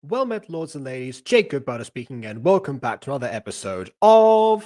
Well met, lords and ladies, Jacob Butter speaking, and welcome back to another episode of...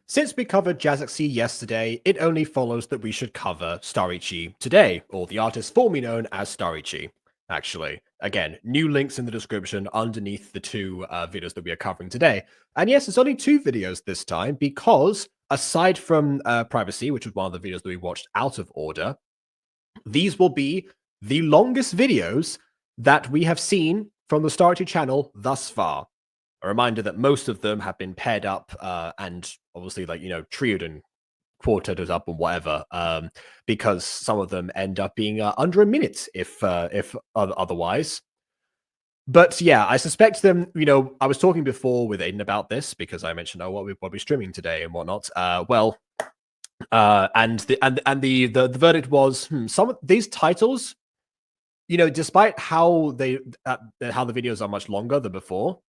Since we covered Jazzaxi yesterday, it only follows that we should cover Starrytchi today, or the artist formerly known as Starrytchi, actually. Again, new links in the description underneath the two videos that we are covering today. And yes, it's only two videos this time, because aside from Privacy, which was one of the videos that we watched out of order, these will be the longest videos that we have seen from the Starrytchi channel thus far. A reminder that most of them have been paired up and obviously, like, you know, trioed and quarteted up and whatever, because some of them end up being under a minute if otherwise. But yeah, I suspect them, you know, I was talking before with Aiden about this because I mentioned, oh, what we'll be streaming today and whatnot. And the verdict was some of these titles, you know, despite how the videos are much longer than before,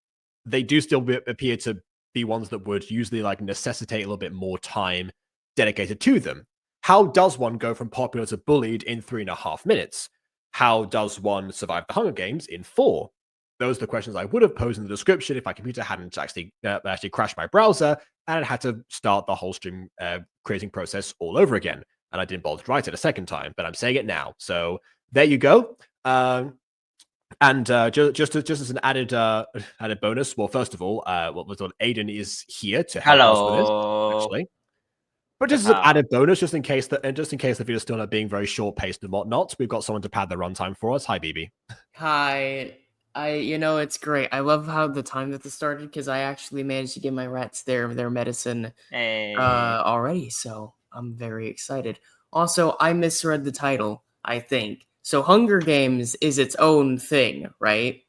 they do still appear to be ones that would usually like necessitate a little bit more time dedicated to them. How does one go from popular to bullied in 3.5 minutes? How does one survive the Hunger Games in 4? Those are the questions I would have posed in the description if my computer hadn't actually crashed my browser and I had to start the whole stream creating process all over again. And I didn't bother to write it a second time, but I'm saying it now. So there you go. And just as an added bonus, well, first of all, Aiden is here to help us with this, actually. But just as an added bonus, just in case the video is still not being very short paced and whatnot, we've got someone to pad the runtime for us. Hi, BB. Hi. It's great. I love how the time that this started because I actually managed to give my rats their medicine already, so I'm very excited. Also, I misread the title, I think. So Hunger Games is its own thing, right?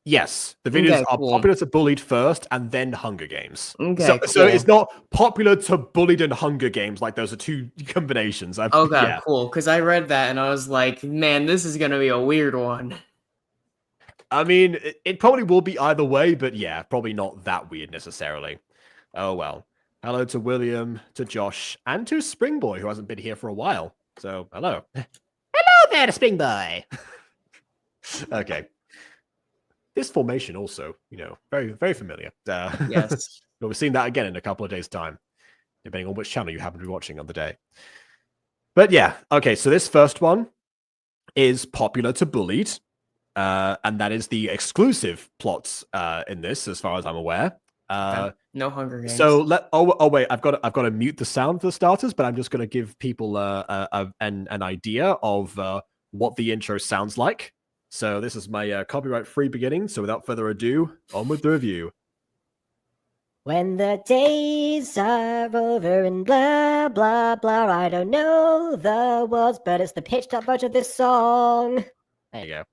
Yes, the videos are popular to bullied first and then Hunger Games. Okay, so it's not popular to bullied and Hunger Games, like those are two combinations. Okay, yeah. Cool, because I read that and I was like, man, this is going to be a weird one. I mean, it probably will be either way, but yeah, probably not that weird necessarily. Oh well. Hello to William, to Josh, and to Springboy, who hasn't been here for a while. So, hello. Hello there, Springboy! Okay. This formation also, you know, very, very familiar. Yes. But we've seen that again in a couple of days' time, depending on which channel you happen to be watching on the day. But yeah, okay, so this first one is popular to bullied. And that is the exclusive plots in this, as far as I'm aware. No Hunger Games. So wait, I've got to mute the sound for starters, but I'm just going to give people an idea of what the intro sounds like. So this is my copyright-free beginning. So without further ado, on with the review. When the days are over and blah, blah, blah. I don't know the words, but it's the pitched up version of this song. There you go.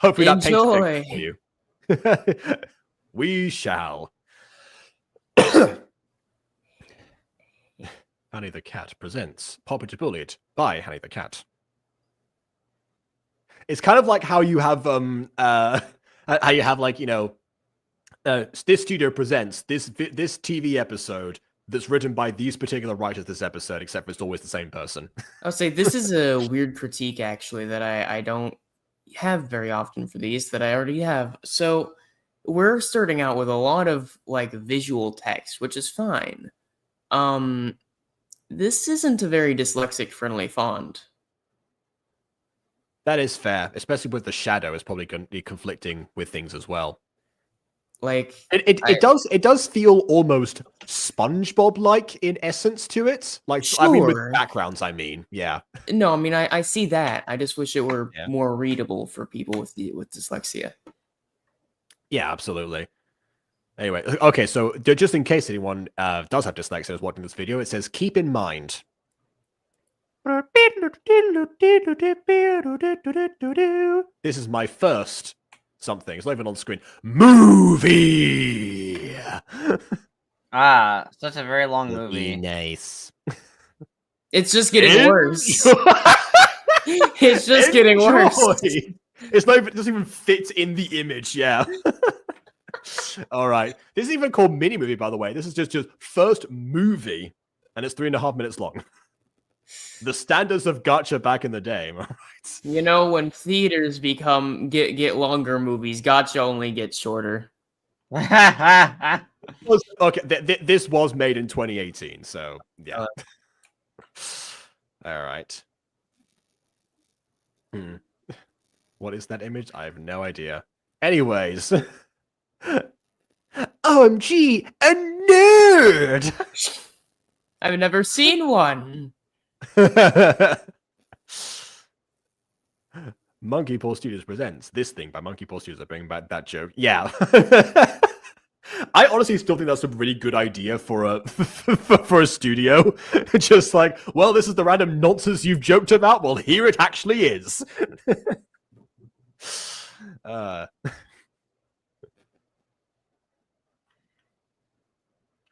Hopefully that paints Enjoy. for you. We shall. Honey the Cat presents Poppy Bullied by Honey the Cat. It's kind of like how you have like, you know, this studio presents this TV episode that's written by these particular writers this episode, except for it's always the same person. I'll say this is a weird critique actually that I don't have very often for these that I already have. So we're starting out with a lot of like visual text, which is fine. This isn't a very dyslexic friendly font. That is fair, especially with the shadow. It's probably going to be conflicting with things as well. Like it does feel almost SpongeBob like in essence to it. Like sure. I mean with backgrounds, yeah. No, I mean I see that. I just wish it were more readable for people with dyslexia. Yeah, absolutely. Anyway, okay, so just in case anyone does have dyslexia is watching this video, it says keep in mind. This is my first something. It's not even on screen. Movie. Such a very long movie. Nice. It's just getting worse. It's just getting worse. It's not even, it doesn't even fit in the image. Yeah. All right. This is even called mini movie, by the way. This is just first movie, and it's 3.5 minutes long. The standards of Gacha back in the day, am I right? You know, when theaters get longer movies, Gacha only gets shorter. Okay, this was made in 2018, so yeah. All right. What is that image? I have no idea. Anyways. OMG, a nerd! I've never seen one. Monkey Paw Studios presents this thing by Monkey Paw Studios. I bring back that joke. Yeah. I honestly still think that's a really good idea for a for a studio. Just like, well, this is the random nonsense you've joked about. Well, here it actually is.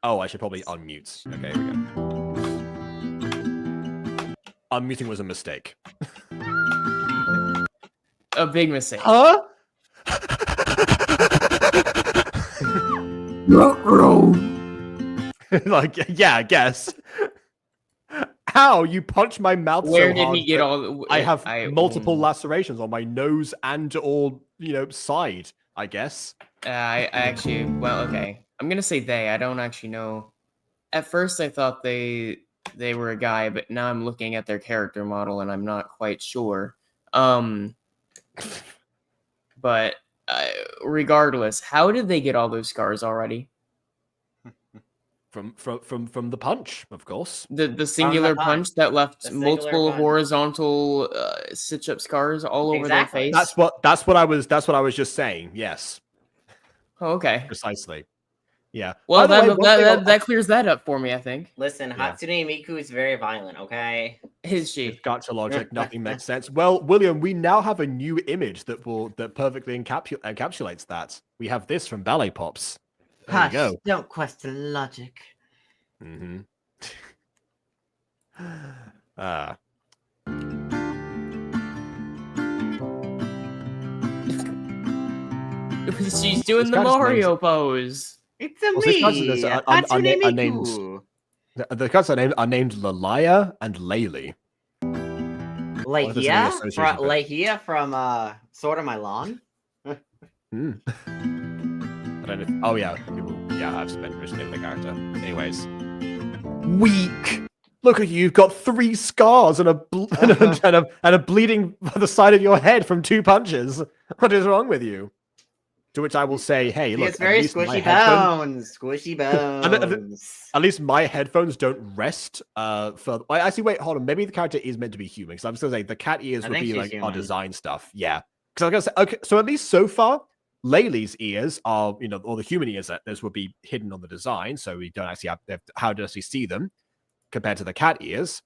Oh, I should probably unmute. Okay, here we go. Unmuting was a mistake. A big mistake. Huh? Like, yeah, I guess. Ow, you punched my mouth so hard. Where did he get all... I have multiple lacerations on my nose and all, you know, side, I guess. I actually... Well, okay. I'm gonna say they. I don't actually know. At first, I thought they were a guy, but now I'm looking at their character model, and I'm not quite sure. But regardless, how did they get all those scars already? From the punch, of course. The singular punch that left multiple horizontal stitch-up scars all over their face. That's what I was just saying. Yes. Oh, okay. Precisely. Yeah. Well, that clears that up for me, I think. Listen, Hatsune Miku is very violent, okay? Is she? With Gacha logic, nothing makes sense. Well, William, we now have a new image that perfectly encapsulates that. We have this from Ballet Pops. There you go. Don't question logic. Mm-hmm. She's doing the Mario pose. It's a me. Hatsune Miku. The cuts are named Lalaya and Laylee. Lahia from Sword of My Lawn. I don't know. Oh yeah, I've spent name the character. Anyways, weak. Look at you. You've got 3 scars and a bleeding by the side of your head from 2 punches. What is wrong with you? To which I will say, hey, look, it's very squishy bones. Squishy bones. At least my headphones don't rest. Actually, wait, hold on. Maybe the character is meant to be human. Because I was going to say the cat ears would be like our design stuff. Yeah. Because I was going to say, okay, so at least so far, Laylee's ears are, all the human ears that those would be hidden on the design, so we don't actually have how to actually see them compared to the cat ears.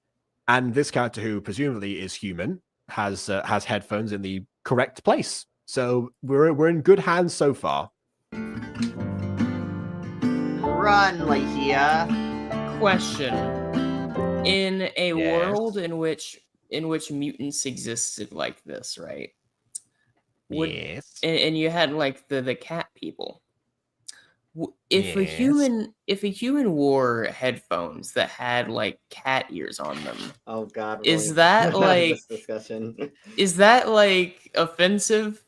And this character, who presumably is human, has headphones in the correct place. So we're in good hands so far. Run, Lycia. Question: in a world in which mutants existed like this, right? Yes. And you had like the cat people. If a human wore headphones that had like cat ears on them, oh god, is that like this discussion? Is that like offensive?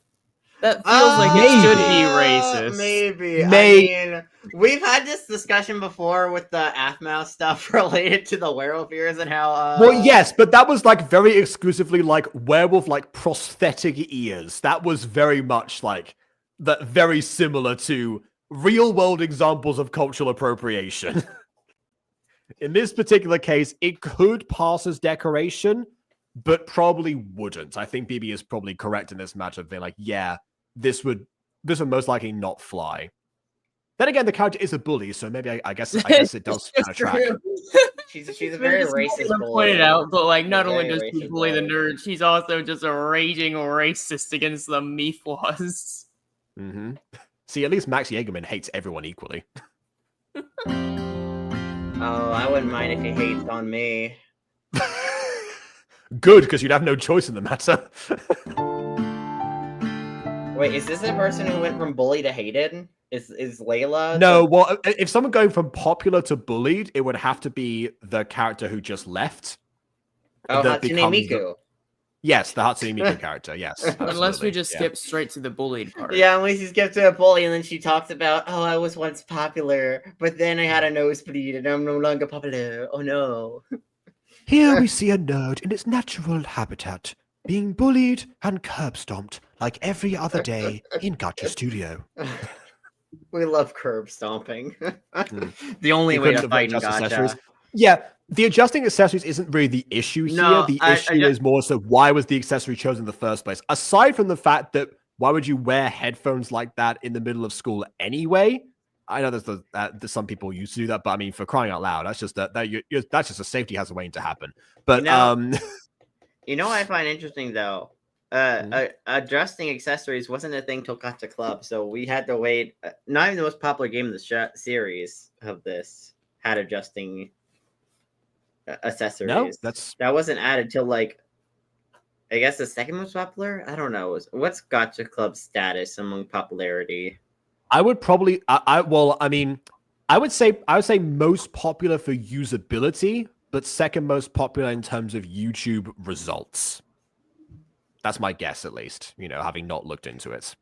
That feels like it should be racist. Maybe. I mean, we've had this discussion before with the Aphmouse stuff related to the werewolf ears and how. Well, yes, but that was like very exclusively like werewolf, like prosthetic ears. That was very much like that, very similar to real world examples of cultural appropriation. In this particular case, it could pass as decoration, but probably wouldn't. I think BB is probably correct in this matter of being like, yeah, this would most likely not fly. Then again, the character is a bully, so maybe I guess it does kind of track. She's a very racist bully. Pointed out, but like not only does she bully the nerds, she's also just a raging racist against the Meatflaws. Mm-hmm. See, at least Max Jaegerman hates everyone equally. Oh, I wouldn't mind if he hates on me. Good, because you'd have no choice in the matter. Wait, is this a person who went from bully to hated? Is Layla? No, well, if someone going from popular to bullied, it would have to be the character who just left. Oh, Hatsune Miku. Yes, the Hatsune Miku character, yes. Unless we just skip straight to the bullied part. Yeah, unless you skip to a bully and then she talks about, oh, I was once popular, but then I had a nosebleed and I'm no longer popular. Oh no. Here we see a nerd in its natural habitat, being bullied and curb stomped like every other day in Gacha Studio. We love curb stomping. The only way to fight in Gacha. Yeah, the adjusting accessories isn't really the issue here. The issue is more so, why was the accessory chosen in the first place? Aside from the fact that, why would you wear headphones like that in the middle of school anyway? I know there's some people used to do that, but I mean, for crying out loud, that's just that's just a safety hazard waiting to happen. But you know what I find interesting though? Adjusting accessories wasn't a thing till Gacha Club, so we had to wait. Not even the most popular game in the series of this had adjusting accessories. No, that wasn't added till like, I guess the second most popular. I don't know. What's Gacha Club's status among popularity? I would probably, I would say most popular for usability, but second most popular in terms of YouTube results. That's my guess, at least, having not looked into it.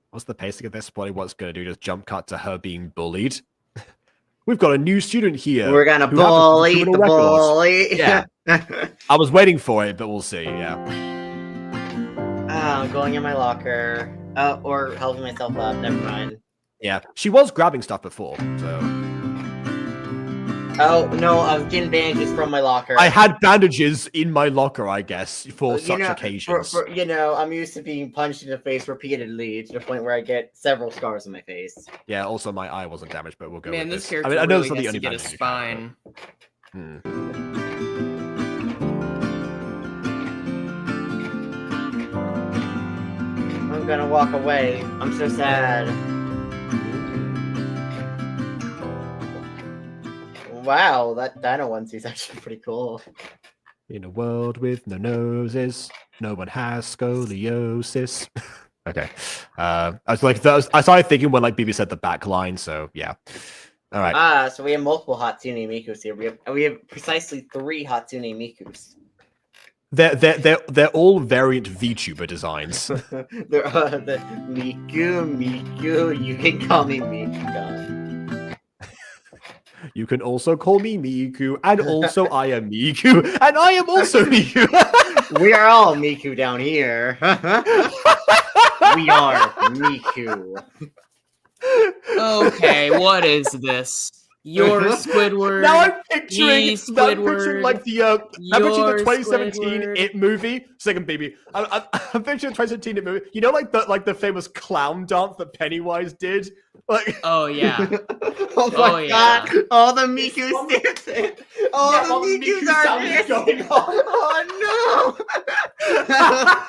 What's the pacing of this? Probably what's going to do, just jump cut to her being bullied. We've got a new student here. We're going to bully the bully. Yeah. I was waiting for it, but we'll see, yeah. I'm going in my locker. Or helping myself up, never mind. Yeah, she was grabbing stuff before, so... Oh, no, I was getting bandages from my locker. I had bandages in my locker, I guess, for such occasions. I'm used to being punched in the face repeatedly to the point where I get several scars on my face. Yeah, also my eye wasn't damaged, but we'll go with this this. character I know really has to get a spine. I'm gonna walk away. I'm so sad. Wow, that dino onesie is actually pretty cool. In a world with no noses, no one has scoliosis. Okay. I started thinking when BB said the back line, so yeah. All right. So we have multiple Hatsune Mikus here. We have precisely 3 Hatsune Mikus. They're all variant VTuber designs. They're the Miku. You can call me Miku. You can also call me Miku, and also I am Miku, and I am also Miku. We are all Miku down here. We are Miku. Okay, what is this? You're Squidward. Now I'm picturing, He's now I'm picturing like the I'm picturing the You're 2017 Squidward. It movie. Second baby. I'm picturing the 2017 It movie. You know, like the famous clown dance that Pennywise did. Like, Oh yeah. Oh my Oh, yeah. god! All the Miku's dancing. All the Miku's are sounds dancing. going on. Oh no!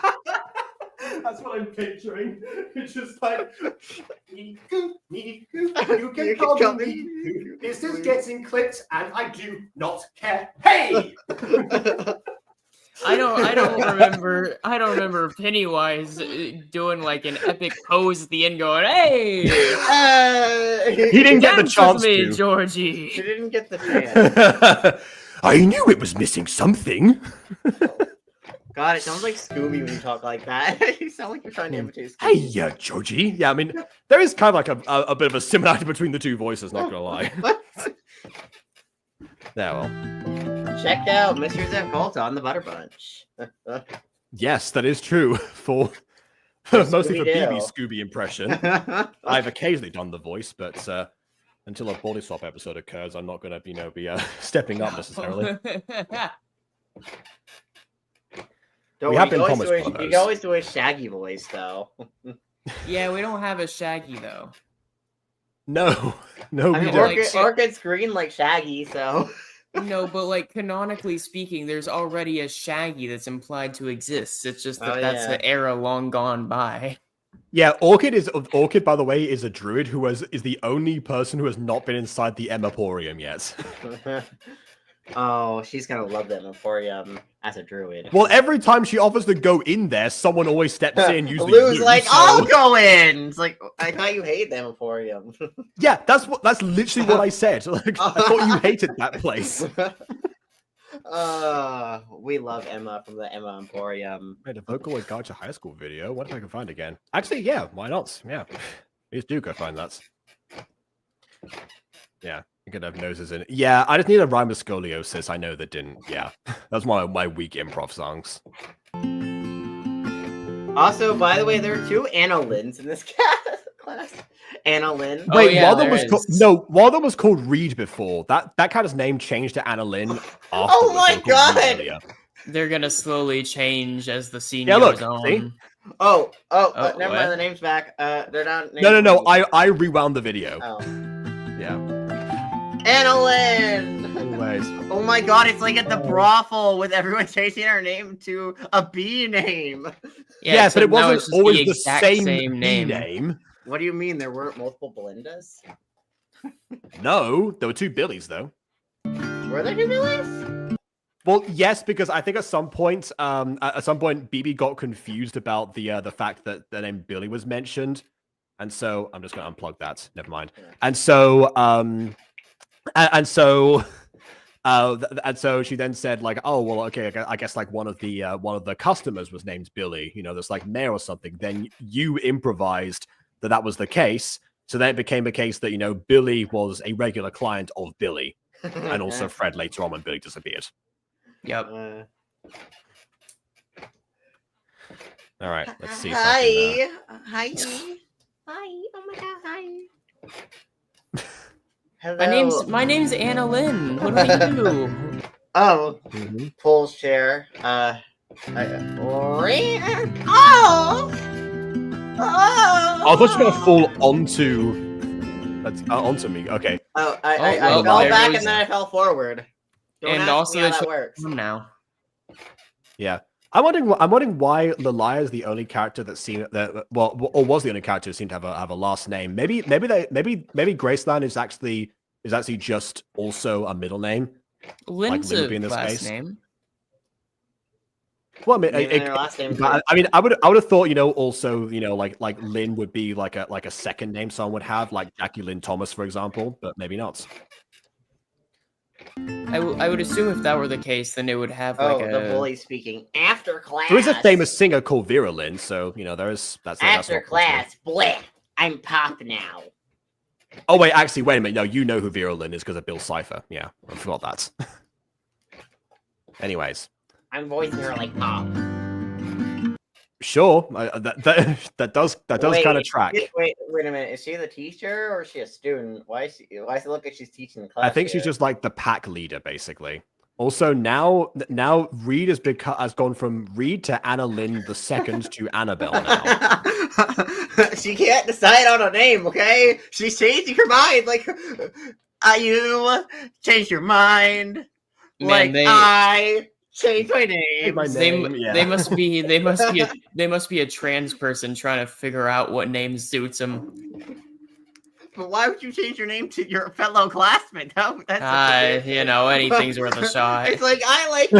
That's what I'm picturing. It's just like, you can You call can me. me. This is getting clipped, and I do not care. Hey! I don't remember Pennywise doing like an epic pose at the end going, "Hey! He didn't get the Dance chance with me, to. He Georgie." didn't get the chance. I knew it was missing something. God, it sounds like Scooby when you talk like that. You sound like you're trying to imitate Hey, Scooby. Georgie. Yeah, I mean, there is kind of like a bit of a similarity between the two voices, not gonna lie. Yeah, well. Check out Mysteries at Volta on the Butter Bunch. Yes, that is true. For mostly for Scooby-Doo. BB Scooby impression. I've occasionally done the voice, but until a body swap episode occurs, I'm not gonna, be stepping up necessarily. Don't We worry, have been you promised always one of you those. can always do a Shaggy voice, though. Yeah, we don't have a Shaggy though. No, I we mean, don't. Orchid's green like Shaggy, so... No, but like canonically speaking, there's already a Shaggy that's implied to exist. It's just that Oh, that's yeah. the era long gone by. Yeah, Orchid, by the way, is a druid who is the only person who has not been inside the Emporium yet. Oh, she's gonna love that Emporium as a druid. Well, every time she offers to go in there, someone always steps in. Usually, Lou's Lou, like, so- I'll go in. It's like, I thought you hated the Emporium. Yeah, that's literally what I said. Like, I thought you hated that place. We love Emma from the Emma Emporium. Made a vocal at Gacha High School video. What if I can find again? Actually, yeah, why not? Yeah, please do go find that. Yeah, you could have noses in it. Yeah, I just need a rhyme with scoliosis. I know that didn't. Yeah, that's one of my weak improv songs. Also, by the way, there are two Anna Lynns in this class. Anna Lynn. Oh, Wait, yeah, Walden there was is. Walden was called Reed before. That character's name changed to Anna Lynn. Oh my God! They're gonna slowly change as the scene Yeah, goes look, on. see? Oh, never what? mind. The name's back. They're not. No. I rewound the video. Oh, Yeah. Anna Lynn. Anyways. Oh my God! It's like at the brothel with everyone changing her name to a B name. Yeah, so but it now wasn't it's just always the exact same name. What do you mean there weren't multiple Belindas? No, there were two Billies though. Were there two Billies? Well, yes, because I think at some point, BB got confused about the fact that the name Billy was mentioned, and so I'm just gonna unplug that. Never mind. And so, and so she then said like, oh well, okay, I guess like one of the customers was named Billy. There's like Mayor or something. Then you improvised that was the case. So then it became a case that Billy was a regular client of Billy, and also Fred later on when Billy disappeared. Yep. All right, let's see. Hi. Hi. Hi. Oh my God. Hi. Hello. My name's Anna Lynn. What do I do? Oh, Paul's chair. Oh. I thought you were gonna fall onto me. Okay. Oh, I well, fell there back goes- and then I fell forward. Don't And ask also me how the that works. now. Yeah. I'm wondering why Lilia is the only character that seemed that was the only character who seemed to have a last name. Maybe Graceland is actually just also a middle name. Lynn's Lynn would a be in this last case. name. Well, I mean, Maybe their last name. I mean, I would have thought, also, like Lynn would be like a second name someone would have, like Jackie Lynn Thomas, for example, but maybe not. I would assume if that were the case, then it would have Oh, like the a bully speaking after class. There is a famous singer called Vera Lynn, so that's After not class. Bleh. I'm pop now. Oh wait, actually, wait a minute. No, you know who Vera Lynn is because of Bill Cipher. Yeah, I forgot that. Anyways. I'm voicing her like pop. Sure, that does kind of track. Wait a minute. Is she the teacher or is she a student? Why does it look like she's teaching the class? I think she's just like the pack leader, basically. Also, now Reed has gone from Reed to Anna Lynn II to Annabelle now. She can't decide on a name, okay? She's changing her mind. Like, you changed your mind. Man, I changed my name. They must be a trans person trying to figure out what name suits them. But why would you change your name to your fellow classmate? Anything's worth a shot. It's like I like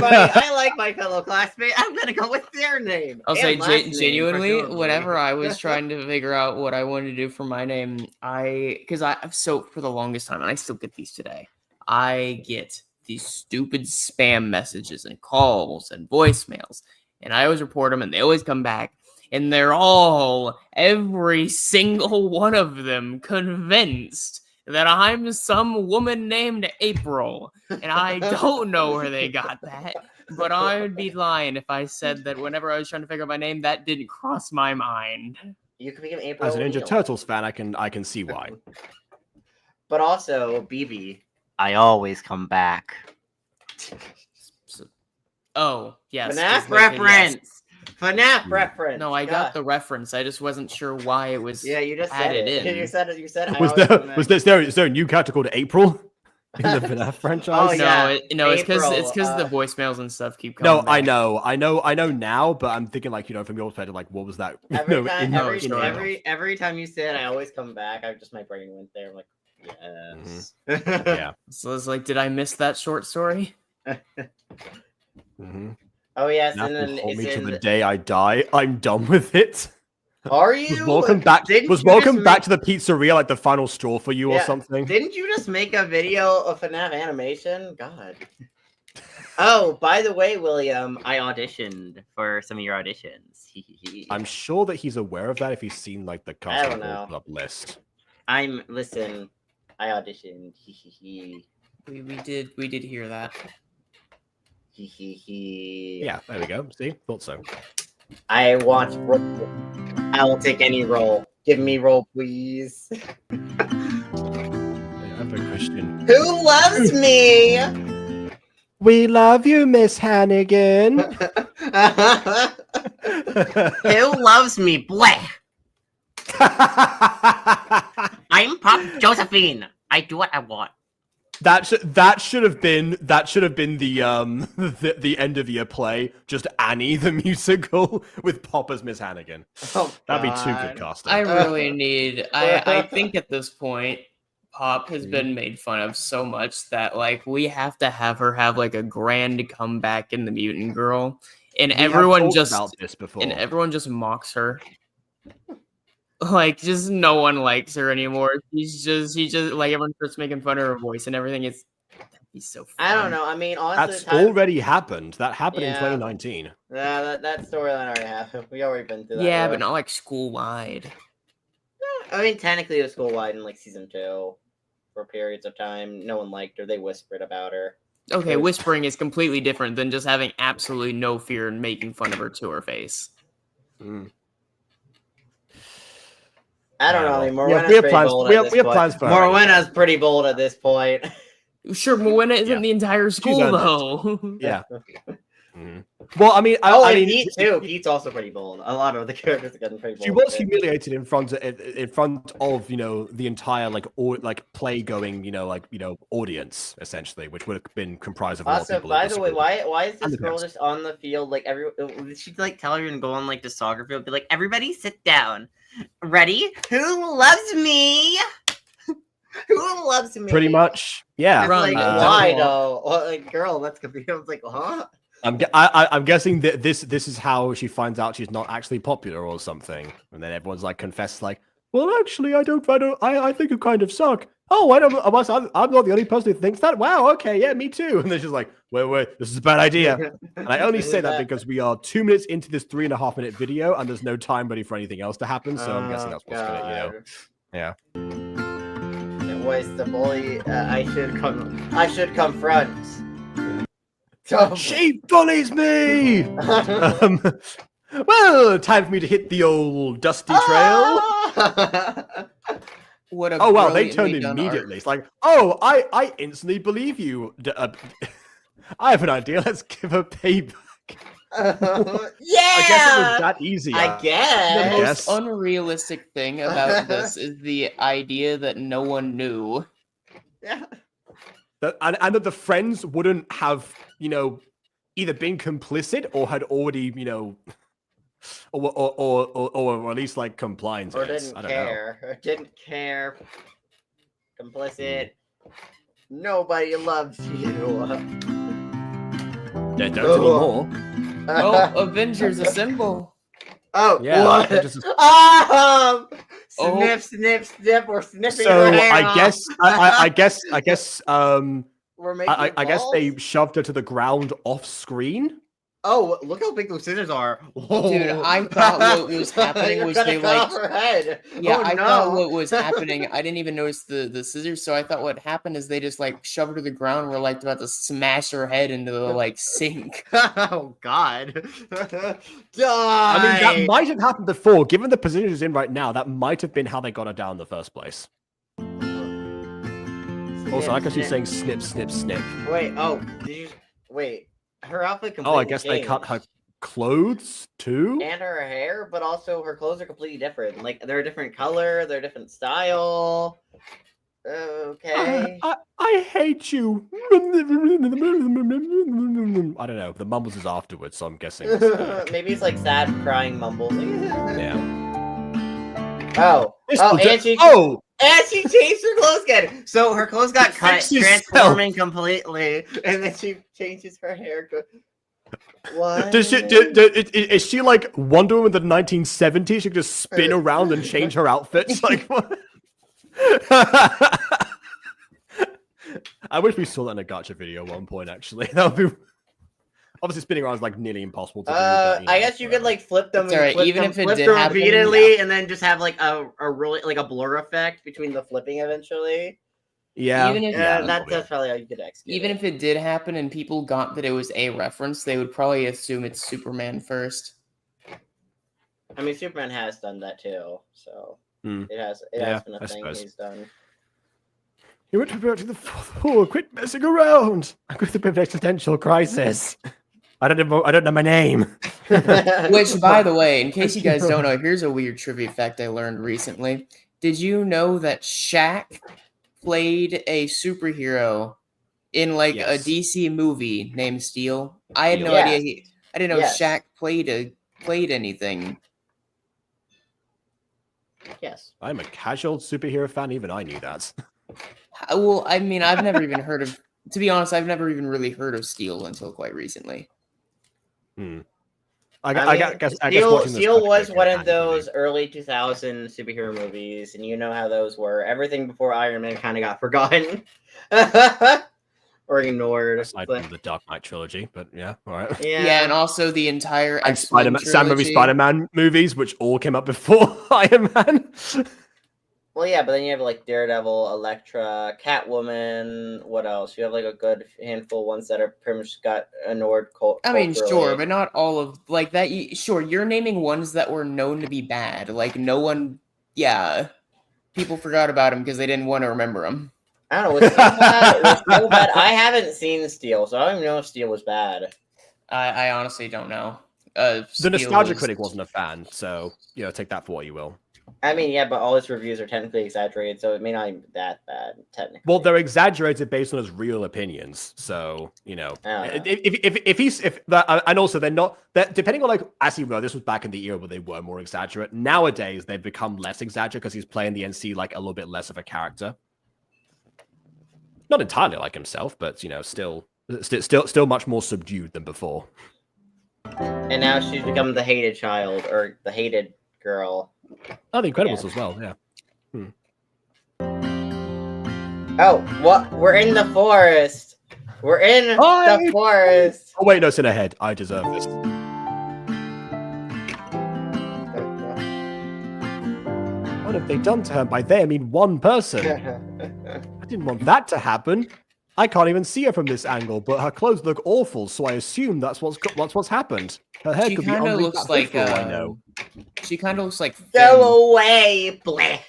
my fellow classmate. I'm gonna go with their name. I'll say genuinely, whenever I was trying to figure out what I wanted to do for my name, so for the longest time, and I still get these today, I get these stupid spam messages and calls and voicemails, and I always report them, and they always come back. And they're every single one of them, convinced that I'm some woman named April. And I don't know where they got that. But I would be lying if I said that whenever I was trying to figure out my name, that didn't cross my mind. You can become April. As a Ninja Turtles fan, I can see why. But also, BB, I always come back. Oh, yes. FNAF reference! FNAF reference. No, I got the reference. I just wasn't sure why it was. Yeah, you just added said it. in. You said. Is there a new character called April in the FNAF franchise? Oh, yeah. It's because the voicemails and stuff keep coming. No, back. I know now, but I'm thinking from your perspective, like, what was that? Every time you say it, I always come back. My brain went there. I'm like, yes. Mm-hmm. Yeah. So it's like, did I miss that short story? Mm-hmm. Oh yes, and then hold me to the day I die. I'm done with it. Are you? Welcome back to the pizzeria, like the final straw for you or something? Didn't you just make a video of FNAF animation? God. Oh, by the way, William, I auditioned for some of your auditions. I'm sure that he's aware of that if he's seen like the cast club list. Listen, I auditioned. We did hear that. Yeah, there we go. See, thought so. I want role. I will take any role. Give me role, please. I'm a Christian. Who loves me? We love you, Miss Hannigan. Who loves me? Bleh. I'm Pop Josephine. I do what I want. That should have been the end of year play. Just Annie the musical with Pop as Miss Hannigan. Oh, that'd be too good casting. I really need. I think at this point, Pop has been made fun of so much that like we have to have her have like a grand comeback in the Mutant Girl, and everyone just mocks her. Like, just no one likes her anymore. He just like everyone starts making fun of her voice and everything. That'd be so fun. I don't know. I mean, honestly, that's already happened. That happened in 2019. Yeah, that storyline already happened. We already been through that. Yeah, but not like school wide. I mean, technically, it was school wide in like season 2 for periods of time. No one liked her. They whispered about her. Okay, whispering is completely different than just having absolutely no fear and making fun of her to her face. I don't know anymore. We have plans for her. Morwena's pretty bold at this point. Sure, Morwena isn't the entire school though. Yeah. Well, I mean, I mean, Pete too. Pete's also pretty bold. A lot of the characters are getting pretty bold. She was humiliated in front of the entire play going audience essentially, which would have been comprised of a lot of people. By the way, why is this girl just on the field? Like she'd like tell her and go on like the soccer field, be like, everybody sit down. Ready? Who loves me? Who loves me? Pretty much, yeah. Like, why though? Like, girl, that's confusing. I was like, huh? I'm guessing that this is how she finds out she's not actually popular or something, and then everyone's like confesses like, well, actually, I think you kind of suck. Oh, I'm not the only person who thinks that. Wow, okay, yeah, me too. And then she's like, wait, this is a bad idea. And I only say that because we are 2 minutes into this 3.5-minute video, and there's no time ready for anything else to happen. So I'm guessing that's what's gonna, yeah. It was the bully. I should confront. She bullies me. Well, time for me to hit the old dusty trail. What a Oh wow, they brilliantly turned done immediately. art. It's like, oh, I instantly believe you. I have an idea. Let's give her payback. Yeah, I guess it was that easy. I The guess. most unrealistic thing about this is the idea that no one knew. Yeah. And that the friends wouldn't have, either been complicit or had already, or at least like compliant. Or I didn't don't know. care. Or didn't care. Complicit. Nobody loves you. They don't anymore. Oh, Avengers Assemble. Oh, Yeah, what? Avengers Snip, snip, snip. We're snipping So her hair I off. guess, I guess, We're making I guess they balls? shoved her to the ground off screen. Oh, look how big those scissors are. Dude, I thought what was happening You're was gonna they cut like off her head. Yeah, Oh, I no. thought what was happening. I didn't even notice the scissors, so I thought what happened is they just like shoved her to the ground and were like about to smash her head into the like sink. Oh God. Die. I mean, that might have happened before. Given the position she's in right now, that might have been how they got her down in the first place. Also, I guess she's saying snip, snip, snip. Wait, oh, did you wait? Her outfit completely Oh, I guess they cut her changed. clothes too? And her hair, but also her clothes are completely different. Like they're a different color, they're a different style. Okay. I hate you. I don't know. The mumbles is afterwards, so I'm guessing. Maybe it's like sad crying mumbles. Yeah. Oh. And she changed her clothes again. So her clothes got cut, Fix yourself. transforming completely, and then she changes her hair. What? Is she like Wonder Woman in the 1970s? She could just spin around and change her outfits. Like what? I wish we saw that in a Gacha video at one point. Actually, that would be. Obviously, spinning around is like nearly impossible to do. But, I guess you could like flip them. It's alright, Flip even them, if it flip did them happen, repeatedly, and then just have like a really like a blur effect between the flipping eventually. Yeah, Even if- Yeah, Yeah, that's probably how you could execute. Even if it did happen and people got that it was a reference, they would probably assume it's Superman first. I mean, Superman has done that too, so it has been a I thing suppose. he's done. You went to the fourth floor. Quit messing around. I'm going through a bit of an existential crisis. I don't know my name. Which, by the way, in case you guys don't know, here's a weird trivia fact I learned recently. Did you know that Shaq played a superhero in like a DC movie named Steel? I had no idea. I didn't know Shaq played anything. Yes. I'm a casual superhero fan. Even I knew that. Well, I mean, I've never even heard of. To be honest, I've never even really heard of Steel until quite recently. I guess Steel was one of those early 2000 superhero movies, and you know how those were. Everything before Iron Man kind of got forgotten or ignored. Aside from the Dark Knight trilogy, but yeah, all right. Yeah, and also the entire and Spider-Man movies, which all came up before Iron Man. Well, yeah, but then you have like Daredevil, Elektra, Catwoman. What else? You have like a good handful of ones that are pretty much got ignored. I mean, sure, but not all of like that. Sure, you're naming ones that were known to be bad. Like no one, people forgot about them because they didn't want to remember them. I don't know. Was Steel bad? I haven't seen Steel, so I don't even know if Steel was bad. I honestly don't know. The Nostalgia Critic wasn't a fan, so take that for what you will. I mean, yeah, but all his reviews are technically exaggerated, so it may not even be that bad, technically. Well, they're exaggerated based on his real opinions, so and also they're not that depending on as you know, this was back in the era where they were more exaggerate. Nowadays, they've become less exaggerate because he's playing the NC like a little bit less of a character. Not entirely like himself, but still much more subdued than before. And now she's become the hated child or the hated girl. Oh, the Incredibles as well, yeah. Oh, what? We're in the forest. We're in the forest. Oh wait, no, it's in her head. I deserve this. What have they done to her? By they, I mean one person. I didn't want that to happen. I can't even see her from this angle, but her clothes look awful, so I assume that's what's happened. Her hair She could be kind of underneath looks that hood like for all I know. she kind of looks like Finn. Go away, bleh.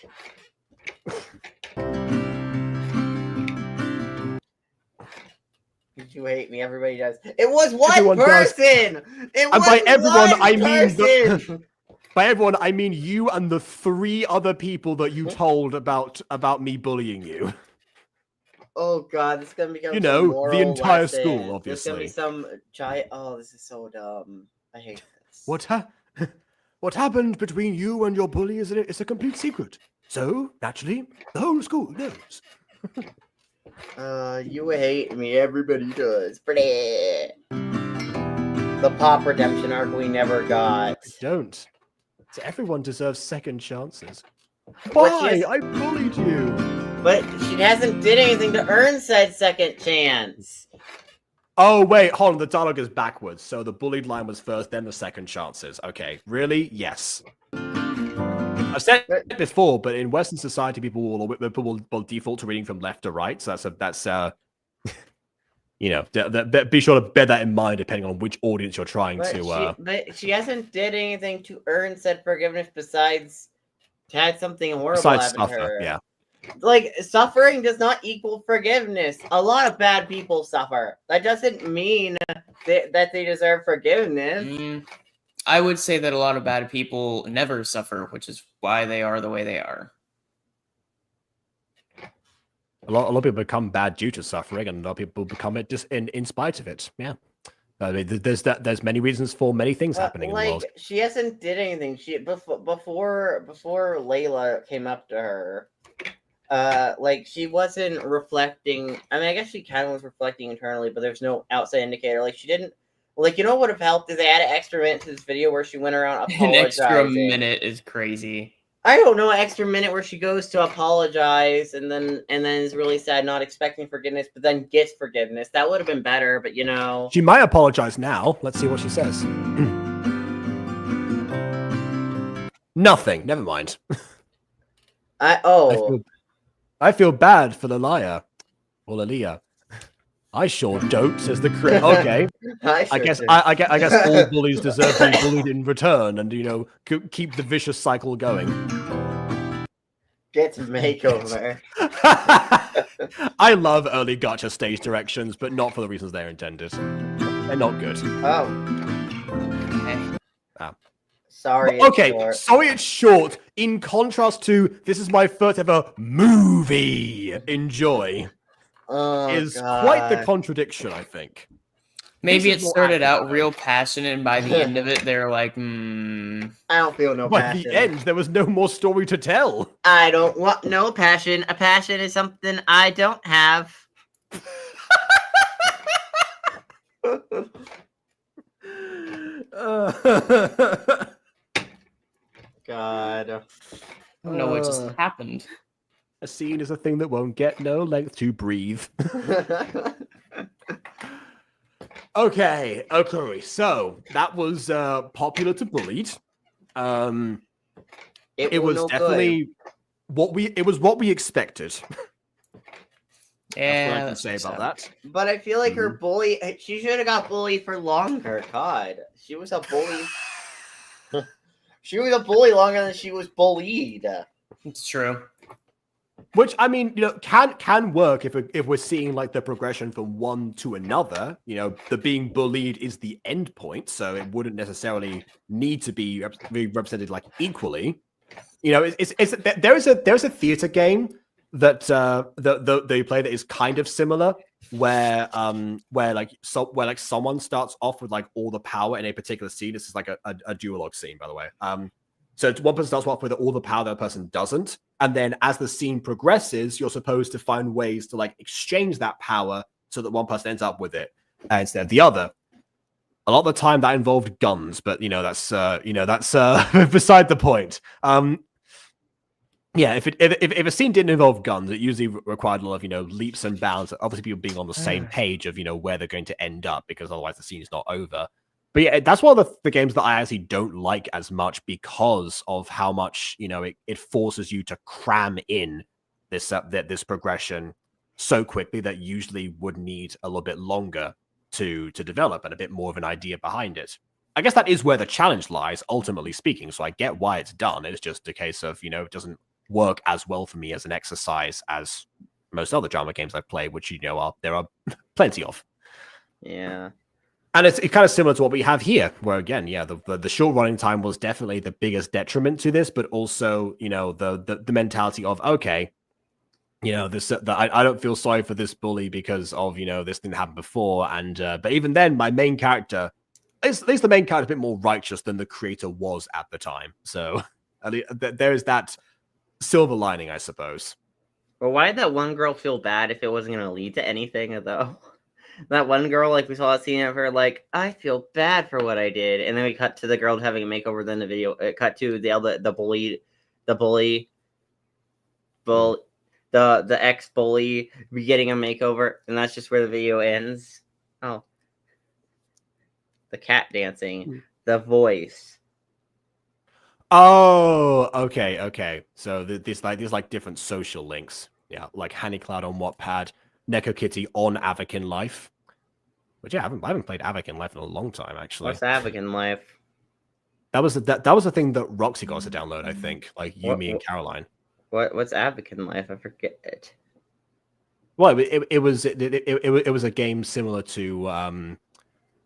You hate me. Everybody does. It was one Everyone does. person. It was by everyone, one I mean person. by everyone, I mean you and the 3 other people that you told about me bullying you. Oh god, this is gonna become You some know, the moral entire lesson. school, There's gonna be obviously. some giant. Oh, this is so dumb. I hate this. What happened between you and your bully is a complete secret. So, naturally, the whole school knows. You hate me. Everybody does. Bleh. The pop redemption arc we never got. Don't. So everyone deserves second chances. But Why? I bullied you. But she hasn't did anything to earn said second chance. Oh, wait, hold on. The dialogue is backwards. So the bullied line was first, then the second chances. Okay, really? Yes. I've said it before, but in Western society, people will default to reading from left to right. So that's you know, be sure to bear that in mind depending on which audience you're trying to. But she hasn't did anything to earn said forgiveness besides had something horrible happen to her. Yeah. Like, suffering does not equal forgiveness. A lot of bad people suffer. That doesn't mean that they deserve forgiveness. I would say that a lot of bad people never suffer, which is why they are the way they are. A lot of people become bad due to suffering, and a lot of people become it just in spite of it. Yeah. I mean, there's many reasons for many things happening in the world. She hasn't did anything. She before Layla came up to her, like she wasn't reflecting. I mean, I guess she kind of was reflecting internally, but there's no outside indicator. Like she didn't. Like, you know what would have helped is they add an extra minute to this video where she went around apologizing. An extra minute is crazy. I don't know, an extra minute where she goes to apologize and then is really sad, not expecting forgiveness, but then gets forgiveness. That would have been better, but you know. She might apologize now. Let's see what she says. Nothing. Never mind. I feel bad for the liar. Or Aaliyah. I sure don't, says the critic. Okay. I guess all bullies deserve to be bullied in return and, you know, keep the vicious cycle going. Get makeover. I love early gacha stage directions, but not for the reasons they're intended. They're not good. Oh. Okay. Sorry. Okay, sorry it's short. In contrast to, this is my first ever movie. Enjoy. Quite the contradiction, I think. Maybe it started out real passionate, and by the end of it, they're like, I don't feel no passion. By the end, there was no more story to tell. I don't want no passion. A passion is something I don't have. God. I don't know what just happened. A scene is a thing that won't get no length to breathe. Okay, so that was popular to Bullied. It was no definitely what we expected. Yeah, that's what I can say about that. But I feel like her bully, she should have got bullied for longer. God, she was a bully. She was a bully longer than she was bullied. It's true. Which, I mean, you know, can work if we're seeing like the progression from one to another. You know, the being bullied is the end point, so it wouldn't necessarily need to be represented like equally. You know, there's a theater game that they play that is kind of similar, where someone starts off with like all the power in a particular scene. This is like a duologue scene, by the way. So one person starts off with all the power, the other person doesn't. And then as the scene progresses, you're supposed to find ways to like exchange that power so that one person ends up with it instead of the other. A lot of the time that involved guns, but that's beside the point. Yeah, if a scene didn't involve guns, it usually required a lot of leaps and bounds. Obviously, people being on the same page of where they're going to end up, because otherwise the scene is not over. But yeah, that's one of the games that I actually don't like as much because of how much it forces you to cram in this progression so quickly that usually would need a little bit longer to develop and a bit more of an idea behind it. I guess that is where the challenge lies, ultimately speaking. So I get why it's done. It's just a case of, it doesn't work as well for me as an exercise as most other drama games I've played, which, there are plenty of. Yeah. And it's kind of similar to what we have here, where again, the short running time was definitely the biggest detriment to this, but also, the mentality of, okay, I don't feel sorry for this bully because of, this didn't happen before. And, but even then, my main character, at least the main character, a bit more righteous than the creator was at the time. So there's that silver lining, I suppose. Well, why did that one girl feel bad if it wasn't going to lead to anything, though? That one girl, like, we saw a scene of her, like, I feel bad for what I did. And then we cut to the girl having a makeover. Then the video, it cut to the bully, the ex-bully getting a makeover. And that's just where the video ends. Oh. The cat dancing. The voice. Oh, okay. So these different social links. Yeah, like Honeycloud on Wattpad, Neko Kitty on Avakin Life. Which I haven't played Avakin Life in a long time, actually. What's Avakin Life? That was the thing that Roxy got to download, I think. Like Yumi and Caroline. What's Avakin Life? I forget. Well, it was a game similar to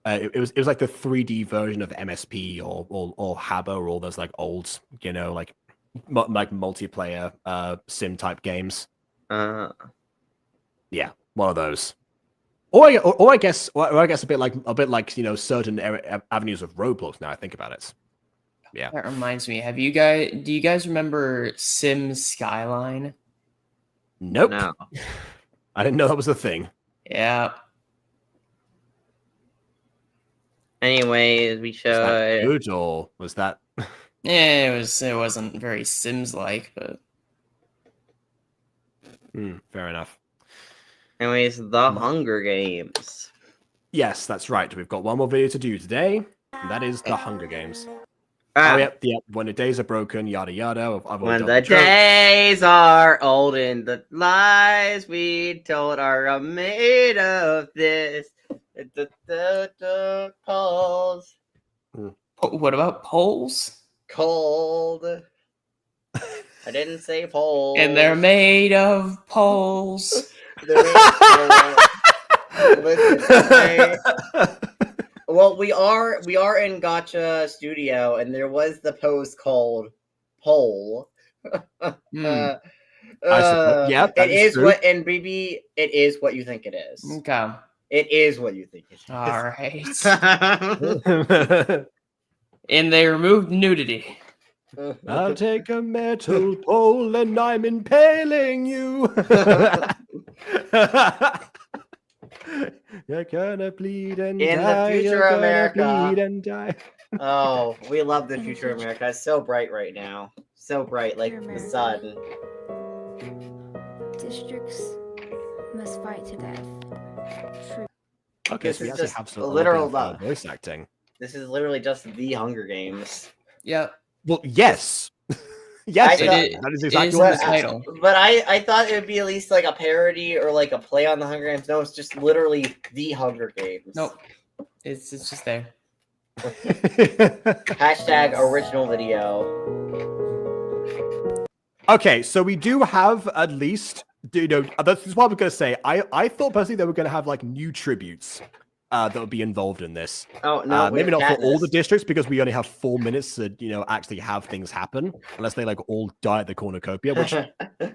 it was like the 3D version of MSP or Habbo or all those like old, like multiplayer sim type games. Yeah, one of those. Or I guess a bit like certain avenues of Roblox. Now I think about it. Yeah. That reminds me. Do you guys remember Sim Skyline? Nope. No. I didn't know that was a thing. Yeah. Anyways, we should. Was that good or was that? Yeah, it wasn't very Sims like, but fair enough. Anyways, the Hunger Games. Yes, that's right. We've got one more video to do today, and that is the Hunger Games. Ah. Oh, yep. When the days are broken, yada yada. When the days are old and the lies we told are made of this. Polls. What about polls? Cold. I didn't say polls. And they're made of poles. Listen, well, we are in Gacha Studio, and there was the post called poll. Yeah, it is true. And BB, it is what you think it is. Okay. It is what you think it is. All right. And they removed nudity. I'll take a metal pole and I'm impaling you. You're gonna bleed and in die. The future America. Bleed and die. Oh, we love the future America. It's so bright right now. So bright, like the sun. Districts must fight to death. Okay, so we actually have some literal voice acting. This is literally just the Hunger Games. Yep. Well, yes. Yes, that is exactly what the title. But I thought it would be at least like a parody or like a play on the Hunger Games. No, it's just literally the Hunger Games. Nope. It's just there. Hashtag original video. Okay, so we do have at least, that's what I'm going to say. I thought personally they were going to have like new tributes that would be involved in this. Oh, no. Maybe not for all the districts because we only have 4 minutes to, actually have things happen unless they like all die at the cornucopia, which,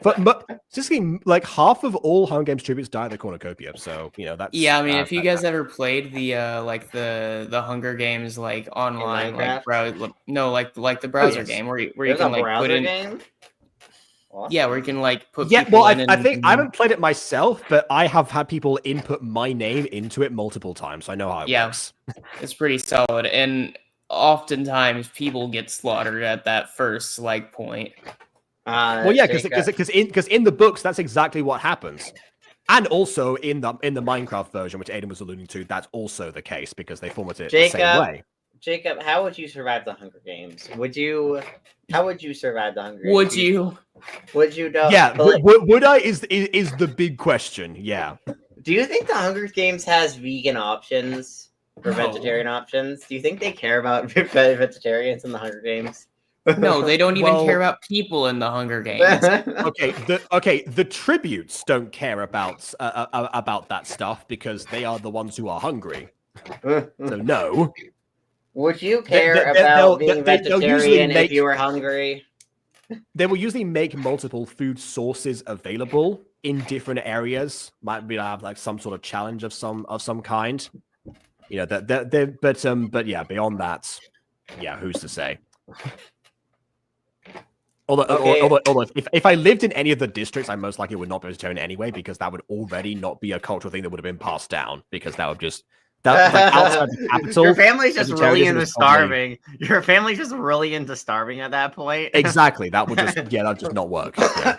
but seriously, like half of all Hunger Games tributes die at the cornucopia. So, that's. Yeah, I mean, if you guys ever played the Hunger Games like online, like like the browser game where you can like put in. Game? Awesome. Yeah, where you can like put. Yeah, well, I think I haven't played it myself, but I have had people input my name into it multiple times, so I know how it works. It's pretty solid, and oftentimes people get slaughtered at that first like point. Well, yeah, because in the books that's exactly what happens, and also in the Minecraft version, which Aiden was alluding to, that's also the case because they formatted it the same way. Jacob, how would you survive the Hunger Games? How would you survive the Hunger Games? Would you? Would you know? Yeah, Like, would I is the big question. Yeah. do you think the Hunger Games has vegan options or No. vegetarian options? Do you think they care about vegetarians in the Hunger Games? No, they don't even Well- care about people in the Hunger Games. The tributes don't care about that stuff because they are the ones who are hungry. So no. Would you care they'll- about being they'll usually vegetarian if make- you were hungry? They will usually make multiple food sources available in different areas. Might be have like some sort of challenge of some kind. You know but yeah, beyond that, yeah, who's to say? Although if I lived in any of the districts, I most likely would not be vegetarian anyway, because that would already not be a cultural thing that would have been passed down, because that would just like outside the capital. Your family's just really vegetarianism into is probably- starving. Your family's just really into starving at that point. Exactly. That would just not work. Yeah.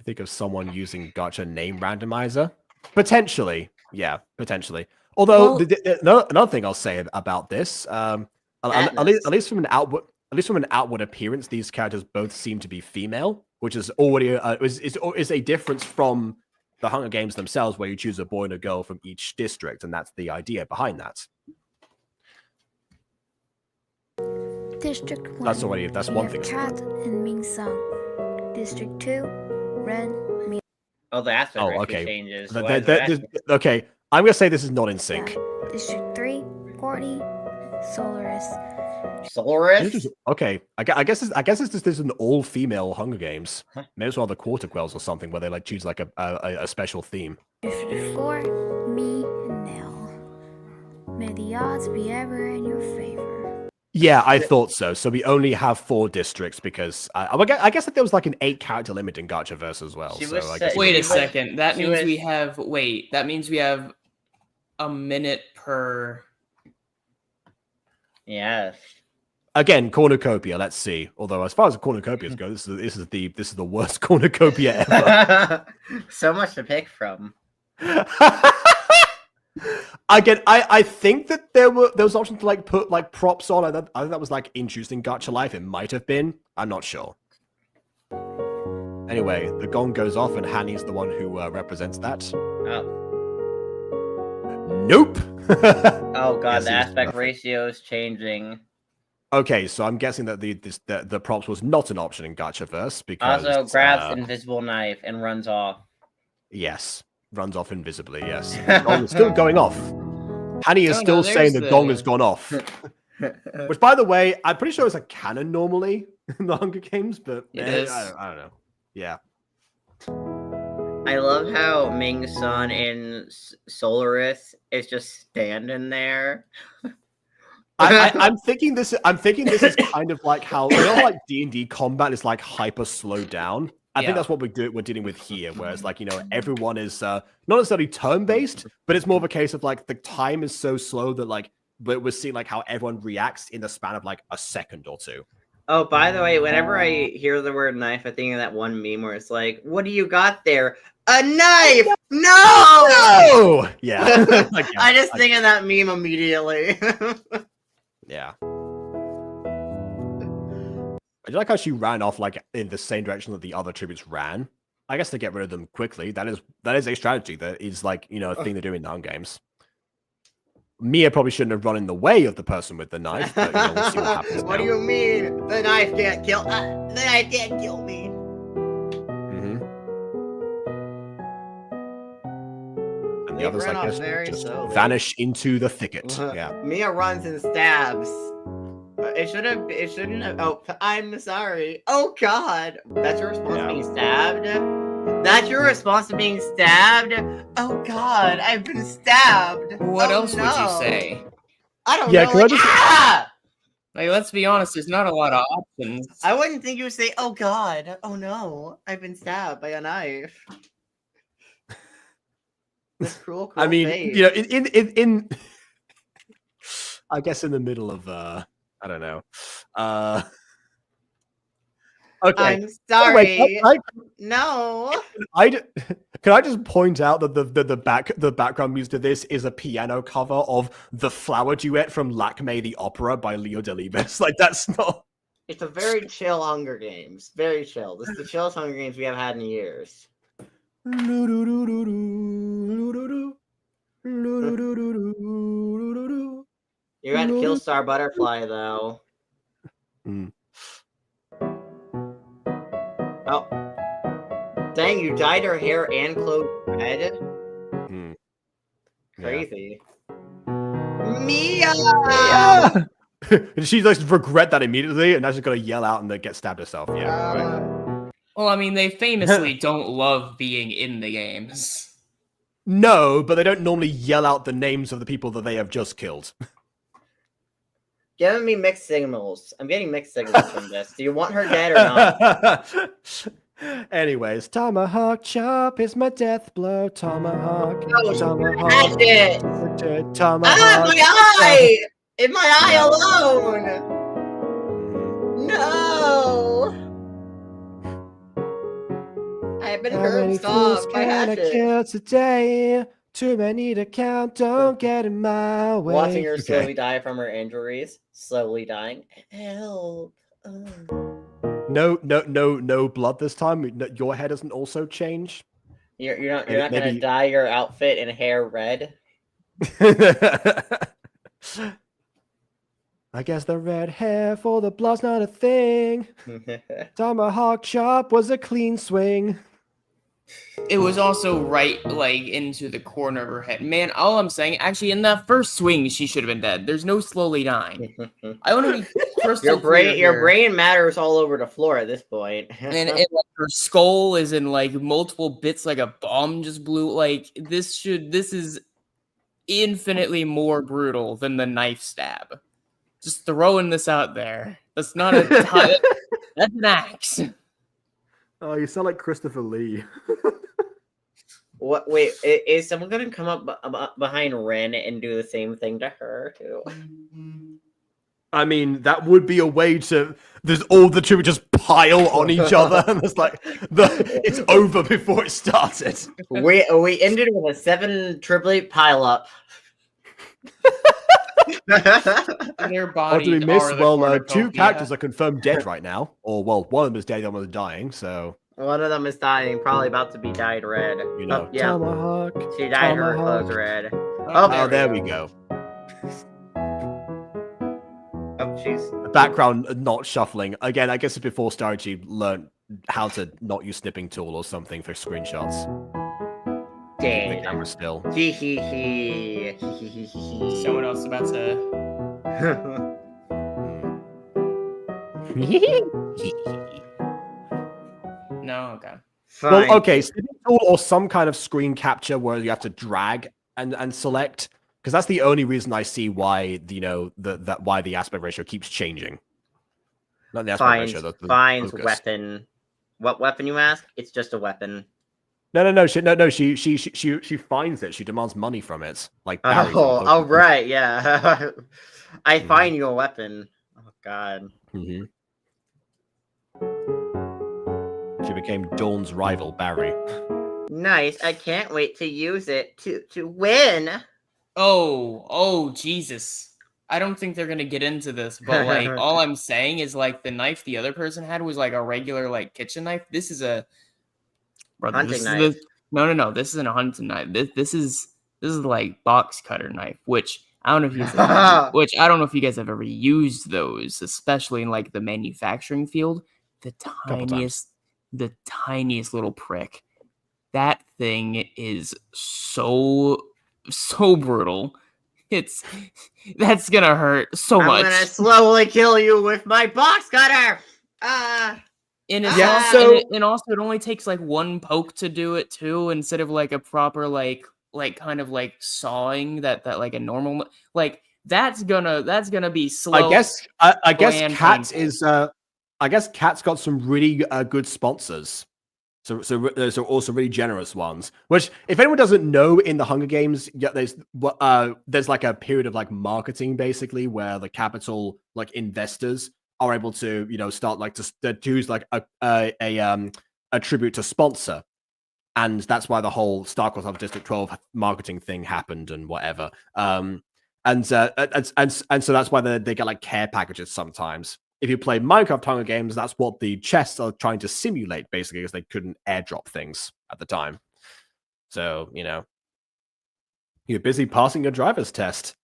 Think of someone using Gacha name randomizer. Potentially. Yeah, potentially. Although another thing I'll say about this, at least from an outward appearance, these characters both seem to be female, which is already is a difference from the Hunger Games themselves, where you choose a boy and a girl from each district, and that's the idea behind that. District 1. That's one thing. Cat and Ming Sung. District 2, Ren, Mi. Oh, the aspect ratio okay. changes. Okay, I'm gonna say this is not in sync. District 3, Courtney, Solaris. Solaris? Okay, I guess this is an all-female Hunger Games. Maybe it's one of the Quarter Quells or something where they like choose like a special theme. District 4, me and Nell. May the odds be ever in your favor. Yeah, I thought so. So we only have 4 districts because I guess that there was like an 8-character limit in Gachaverse as well. Wait a second. That means we have a minute per. Yes. Again, cornucopia. Let's see. Although, as far as cornucopias go, this is the worst cornucopia ever. So much to pick from. Again, I think that there was an option to like put like props on. I think that was like introducing Gacha Life. It might have been. I'm not sure. Anyway, the gong goes off, and Hanny's the one who represents that. Oh. Nope. Oh god, the aspect ratio is changing. Okay, so I'm guessing that the props was not an option in Gachaverse because Also grabs invisible knife and runs off. Yes, runs off invisibly. Yes, the gong is still going off. Hanny is still saying the gong has gone off. Which, by the way, I'm pretty sure it's a canon normally in the Hunger Games, but it is. I don't know. Yeah. I love how Ming's son in Solaris is just standing there. I'm thinking this is kind of like how like D&D combat is like hyper slowed down. I think that's what we're dealing with here, whereas like everyone is not necessarily turn based, but it's more of a case of like the time is so slow that like we're seeing like how everyone reacts in the span of like a second or two. Oh, by the way, whenever I hear the word knife, I think of that one meme where it's like, "What do you got there? A knife? No! No! Yeah. I just think of that meme immediately. Yeah. I like how she ran off like in the same direction that the other tributes ran. I guess to get rid of them quickly. That is a strategy that is like, a thing they do in the Hunger Games. Mia probably shouldn't have run in the way of the person with the knife, but we'll see what happens. What do you mean? The knife can't kill. The knife can't kill me. And the others, I guess, just slowly. vanish into the thicket. Yeah. Mia runs and stabs. It shouldn't have. Oh, I'm sorry. Oh God, that's your response to being stabbed. That's your response to being stabbed. Oh God, I've been stabbed. What else would you say? I don't know. Like, let's be honest. There's not a lot of options. I wouldn't think you would say, "Oh God, oh no, I've been stabbed by a knife." This cruel I mean, fate. in I guess in the middle of I don't know. Okay. I'm sorry. Wait, No. Can I just point out that the background music to this is a piano cover of The Flower Duet from Lakme the Opera by Leo Delibes? Like, that's not... It's a very chill Hunger Games. Very chill. This is the chillest Hunger Games we have had in years. You had to kill Star Butterfly, though. Mm. Oh. Dang, you dyed her hair and clothes red? Mm. Crazy. Mia! Yeah. She like regret that immediately, and now she's gonna yell out and then get stabbed herself. Yeah. Right. Well, I mean, they famously don't love being in the games. No, but they don't normally yell out the names of the people that they have just killed. Giving me mixed signals. I'm getting mixed signals from this. Do you want her dead or not? Anyways, tomahawk chop is my death blow. Tomahawk. No, tomahawk. Hatchet! Tomahawk. Ah, my eye! In my eye Yeah. alone! No! I've been How hurt many and fools stopped by can I Hatchet. kill today? Too many to count, don't get in my way. Watching her Okay. slowly die from her injuries. Slowly dying. Help. No blood this time. Your hair doesn't also change. You're not Maybe- gonna maybe- dye your outfit and hair red? I guess the red hair for the blood's not a thing. Tomahawk chop was a clean swing. It was also right, like, into the corner of her head. Man, all I'm saying, actually, in that first swing, she should have been dead. There's no slowly dying. I want to be crystal clear your here. brain matters all over the floor at this point. And like, her skull is in, like, multiple bits, like a bomb just blew. Like, this is infinitely more brutal than the knife stab. Just throwing this out there. That's not a that's an axe. Oh, you sound like Christopher Lee. What? Wait, is someone gonna come up behind Ren and do the same thing to her too? I mean, that would be a way to. There's all the two just pile on each other, and it's like it's over before it started. We ended with a 7 888 pile up. Their What body. do we miss? are the Well, cornucopia. 2 characters are confirmed dead right now. Or, well, one of them is dead, the other one is dying, so... One of them is dying, probably about to be dyed red. You know, Oh, yeah, tomahawk. she dyed her tomahawk. clothes red. Oh, there we go. Oh, she's The background not shuffling. Again, I guess it's before Starrytchi learned how to not use snipping tool or something for screenshots. Keep the dead. camera still. Hee hee hee. Hee hee hee hee. Someone else about to. No, okay. Fine. Well, okay, snipping tool or some kind of screen capture where you have to drag and select, because that's the only reason I see why why the aspect ratio keeps changing. Not the aspect Finds, ratio. The finds focus. weapon. What weapon, you ask? It's just a weapon. No. She finds it. She demands money from it. Like Barry from Oh, Pokemon. right, yeah. I Mhm. find you a weapon. Oh God. Mm-hmm. She became Dawn's rival, Barry. Nice. I can't wait to use it to win. Oh, Jesus. I don't think they're gonna get into this, but like all I'm saying is like the knife the other person had was like a regular like kitchen knife. This is a Hunting knife. No. This isn't a hunting knife. This is like box cutter knife, which I don't know if you guys I don't know if you guys have ever used those, especially in like the manufacturing field. The tiniest little prick. That thing is so brutal. That's gonna hurt so much. I'm gonna slowly kill you with my box cutter. And it's Yeah, also, and also it only takes like one poke to do it too, instead of like a proper like kind of like sawing that like a normal like that's gonna be slow. I guess and Cat painful. is I guess Cat's got some really good sponsors. So also really generous ones. Which, if anyone doesn't know, in the Hunger Games, yeah, there's like a period of like marketing basically where the capital like investors are able to start like to choose like a tribute to sponsor. and that's why the whole StarCraft District 12 marketing thing happened and whatever. And so that's why they get like care packages sometimes. If you play Minecraft Hunger Games, that's what the chests are trying to simulate, basically, because they couldn't airdrop things at the time. So, you're busy passing your driver's test.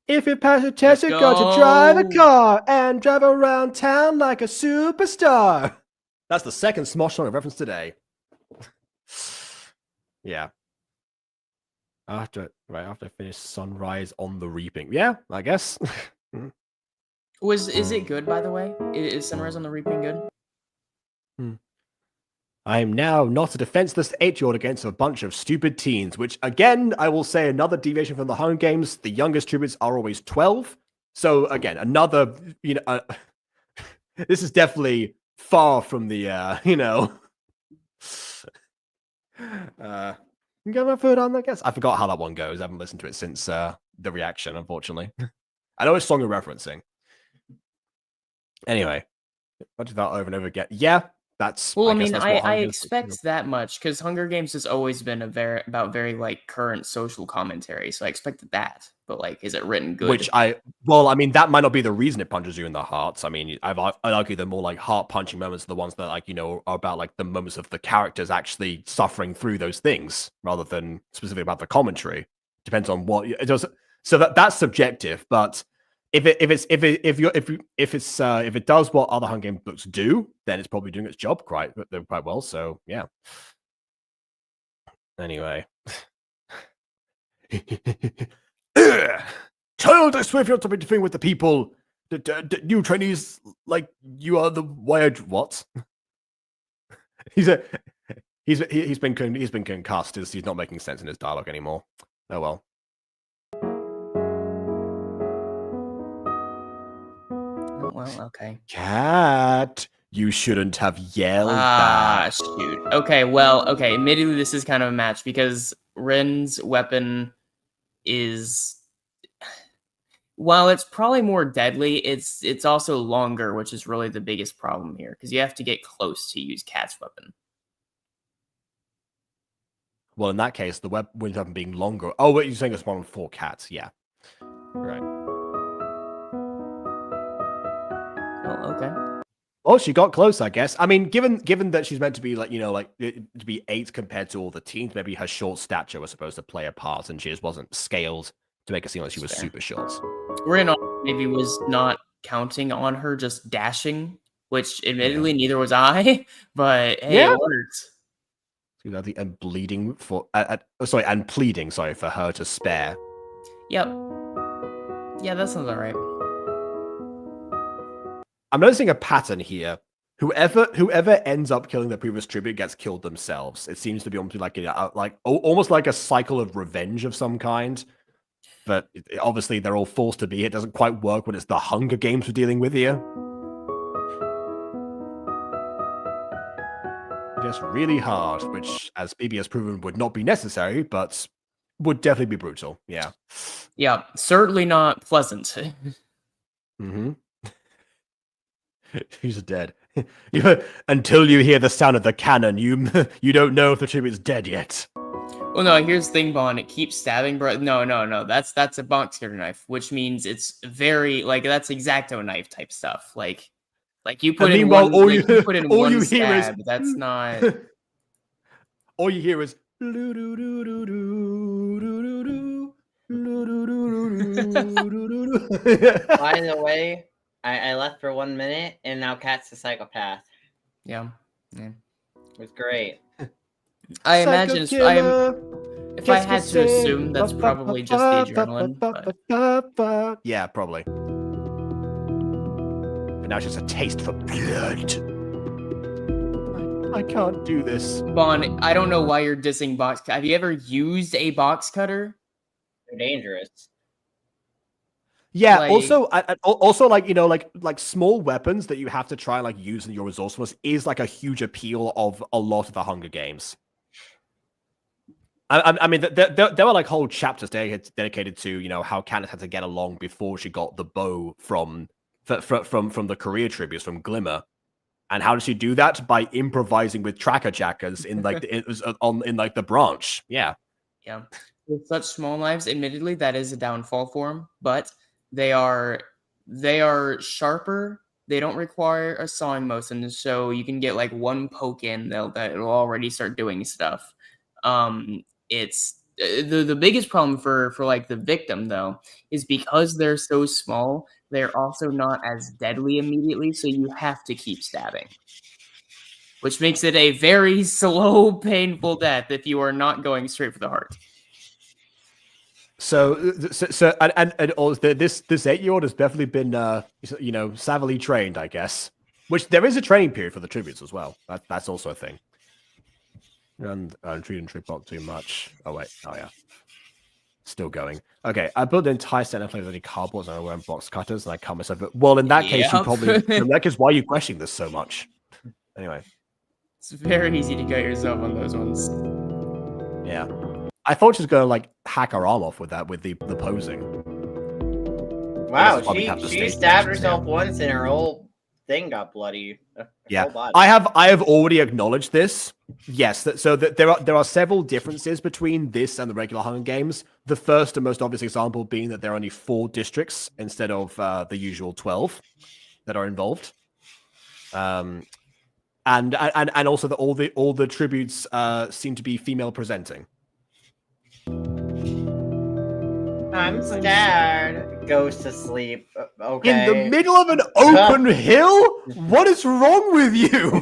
If you pass your test, you're going to drive a car and drive around town like a superstar. That's the second Smosh song I've referenced today. Yeah. After I finish Sunrise on the Reaping. Yeah, I guess. Is it good, by the way? Is Sunrise on the Reaping good? I am now not a defenseless 8-year-old against a bunch of stupid teens, which, again, I will say another deviation from the Hunger Games. The youngest tributes are always 12. So, again, another, this is definitely far from the, get my foot on, I guess. I forgot how that one goes. I haven't listened to it since the reaction, unfortunately. I know it's song you're referencing. Anyway, I did that over and over again. Yeah, that's. Well, I expect that much because Hunger Games has always been about very like current social commentary, so I expected that. But like, is it written good? That might not be the reason it punches you in the heart. I mean, I'd argue the more like heart punching moments are the ones that are about like the moments of the characters actually suffering through those things, rather than specifically about the commentary. Depends on what it does. So that's subjective, but. If it does what other Hunger Games books do, then it's probably doing its job quite well. So yeah. Anyway, child, I swear if you're not to be interfering with the people, new trainees like you are the wired what? He's been concussed. He's not making sense in his dialogue anymore. Oh well. Well, okay. Cat, you shouldn't have yelled that. Shoot. Okay, well, okay. Admittedly, this is kind of a match because Rin's weapon is, while it's probably more deadly, it's also longer, which is really the biggest problem here because you have to get close to use Cat's weapon. Well, in that case, the weapon being longer. Oh, wait, you're saying it's one on 4 cats? Yeah. Right. Oh, okay. Oh, she got close, I guess. I mean, given that she's meant to be to be 8 compared to all the teens, maybe her short stature was supposed to play a part, and she just wasn't scaled to make it seem like she was super short. Rin maybe was not counting on her just dashing, which admittedly neither was I, but hey, it worked. And bleeding for and pleading, sorry, for her to spare. Yep. Yeah, that sounds alright. I'm noticing a pattern here. Whoever ends up killing the previous tribute gets killed themselves. It seems to be almost like a cycle of revenge of some kind. But obviously, they're all forced to be. It doesn't quite work when it's the Hunger Games we're dealing with here. Just really hard, which, as BB has proven, would not be necessary, but would definitely be brutal. Yeah. Yeah, certainly not pleasant. Mm-hmm. He's dead. Until you hear the sound of the cannon, you don't know if the tribute's dead yet. Well, no, here's the thing, Bon. It keeps stabbing, bro. No. That's a box cutter knife, which means it's very that's X-Acto knife type stuff. Like you put in one. You put in one stab. That's not. All you hear is. By the way, I left for 1 minute, and now Cat's a psychopath. Yeah. It was great. I imagine if I had to assume, that's probably just the adrenaline. But... Yeah, probably. But now it's just a taste for blood. I can't do this. Bon, I don't know why you're dissing box. Have you ever used a box cutter? They're dangerous. Yeah. Also, like small weapons that you have to try and use in your resourcefulness is a huge appeal of a lot of the Hunger Games. I mean, there were whole chapters dedicated to how Candace had to get along before she got the bow from the career tributes from Glimmer, And how does she do that? By improvising with tracker jackers in like the branch. Yeah. Yeah. With such small knives, admittedly, that is a downfall for them, but they are sharper. They don't require a sawing motion, so you can get like one poke in, that'll already start doing stuff. It's the biggest problem for like the victim though is because they're so small, they're also not as deadly immediately, so you have to keep stabbing, which makes it a very slow, painful death if you are not going straight for the heart. So this 8-year-old has definitely been savvily trained, I guess. Which there is a training period for the tributes as well. That's also a thing. And treat and trip not too much. Oh wait, oh yeah, still going. Okay, I built an entire set of players with any cardboards and I wear box cutters, and I cut myself. Well, in that case, you probably. In that case, why are you questioning this so much? Anyway, it's very easy to cut yourself on those ones. Yeah. I thought she was gonna like hack her arm off with the posing. Wow, she stabbed herself once and her whole thing got bloody. Yeah, I have already acknowledged this. Yes, so there are several differences between this and the regular Hunger Games. The first and most obvious example being that there are only 4 districts instead of the usual 12 that are involved. And also that all the tributes seem to be female presenting. I'm scared. Goes to sleep. Okay. In the middle of an open hill? What is wrong with you?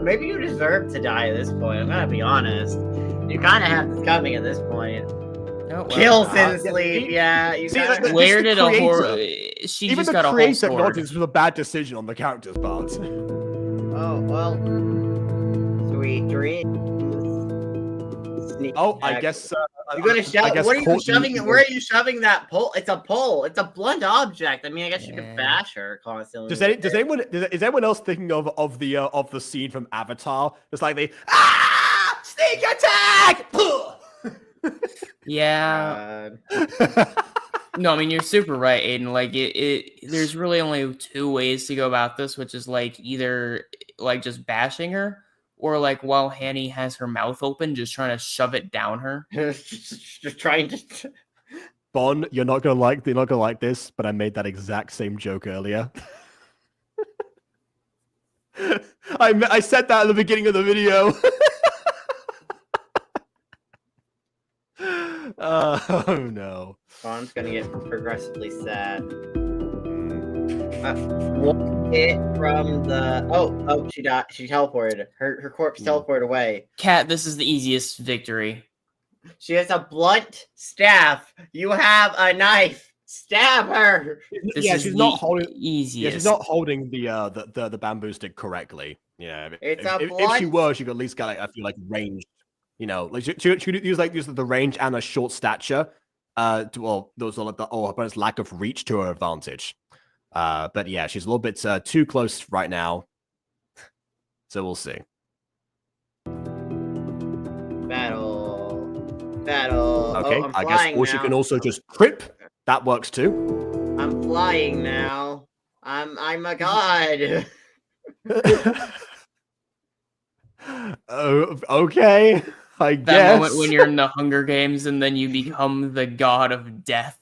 Maybe you deserve to die at this point. I'm gonna be honest. You kind of have this coming at this point. Oh, well, kills in sleep. Yeah. You where did a horror? She even just the got a whole creator sword. acknowledges this was a bad decision on the character's part. Oh well. Sweet dreams. Oh, I guess. You're gonna shove. What are you shoving? Where are you shoving that pole? It's a pole. It's a blunt object. I mean, I guess you could bash her constantly. Is anyone else thinking of the scene from Avatar? It's like the sneak attack. Yeah. No, I mean you're super right, Aiden. Like there's really only 2 ways to go about this, which is like either like just bashing her, or like while Hanny has her mouth open, just trying to shove it down her. just trying to. Bon, you're not gonna like this, but I made that exact same joke earlier. I said that at the beginning of the video. Oh no. Bon's gonna get progressively sad. One hit from the she died. She teleported. Her corpse teleported away. Cat, this is the easiest victory. She has a blunt staff. You have a knife. Stab her. She's not holding easiest. Yeah, she's not holding the bamboo stick correctly. Yeah, if she were, she could at least get I feel like range. You know, like she could use the range and a short stature. Those are like her opponent's lack of reach to her advantage. But yeah, she's a little bit too close right now. So we'll see. Battle. Okay, I guess, or she can also just trip. That works too. I'm flying now. I'm a god. Oh, okay. I guess. That moment when you're in the Hunger Games and then you become the god of death.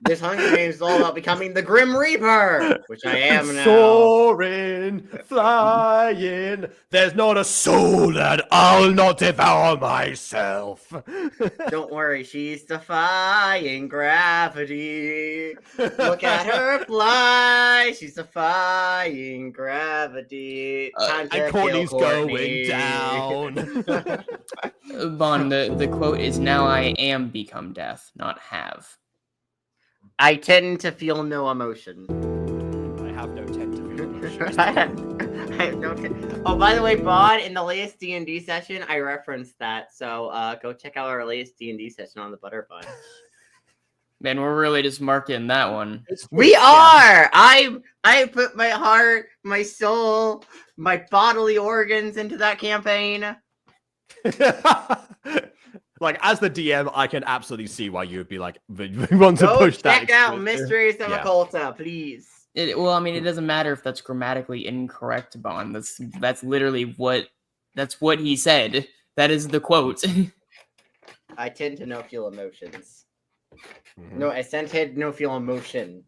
This Hunger Games is all about becoming the Grim Reaper, which I am now. Soaring, flying, there's not a soul that I'll not devour myself. Don't worry, she's defying gravity. Look at her fly, she's defying gravity. And Courtney's going down. Bon, the quote is, "Now I am become death, not have." I tend to feel no emotion. I have no tend to feel emotion. I have no Oh, by the way, Bon, in the latest D&D session, I referenced that. So go check out our latest D&D session on the Butter Bunch. Man, we're really just marking that one. We are! I put my heart, my soul, my bodily organs into that campaign. Like, as the DM, I can absolutely see why you would be like, we want to push that. Check out Mysteries of Occulta, please. Well, I mean, it doesn't matter if that's grammatically incorrect, Bond. That's literally what he said. That is the quote. I tend to no feel emotions. Mhm. No, I tend no feel emotion.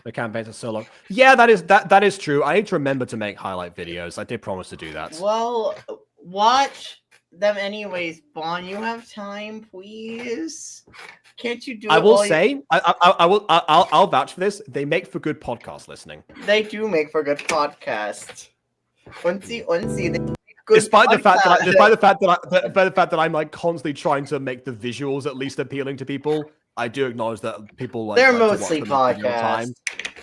The campaigns are so long. Yeah, that is true. I need to remember to make highlight videos. I did promise to do that. Well, watch them anyways, Bond. You have time, please. Can't you do it? I will say, I'll vouch for this. They make for good podcast listening. They do make for good podcast. Unsy, they make good Despite the fact podcast. that I'm like constantly trying to make the visuals at least appealing to people, I do acknowledge that people like They're to watch mostly them at video time.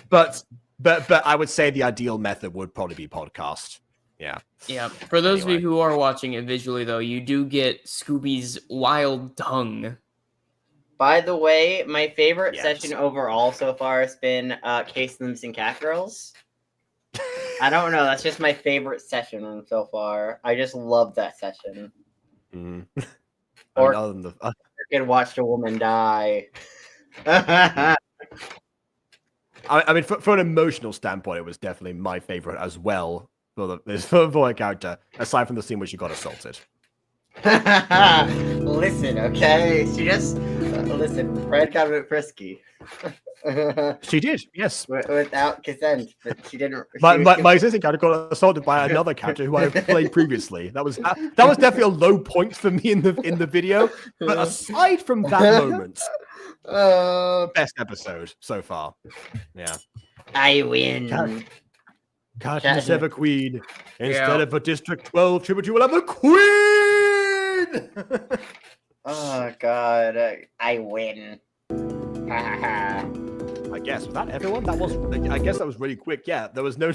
podcasts. But I would say the ideal method would probably be podcast. Yeah. Yeah. For those of you who are watching it visually, though, you do get Scooby's wild tongue. By the way, my favorite session overall so far has been Case of the Missing Cat Girls. I don't know. That's just my favorite session so far. I just love that session. Mm. Or other than the can watch a woman die. I mean, for an emotional standpoint, it was definitely my favorite as well for a character. Aside from the scene where she got assaulted. Listen, okay. She just listen. Fred got a bit frisky. She did, yes, without consent, but she didn't. My existing character got assaulted by another character who I played previously. That was definitely a low point for me in the video. But aside from that moment, best episode so far. Yeah, I win. Katniss have a queen instead of a District 12 tribute. You will have a queen. Oh God, I win. I guess was that everyone. I guess that was really quick. Yeah, there was no.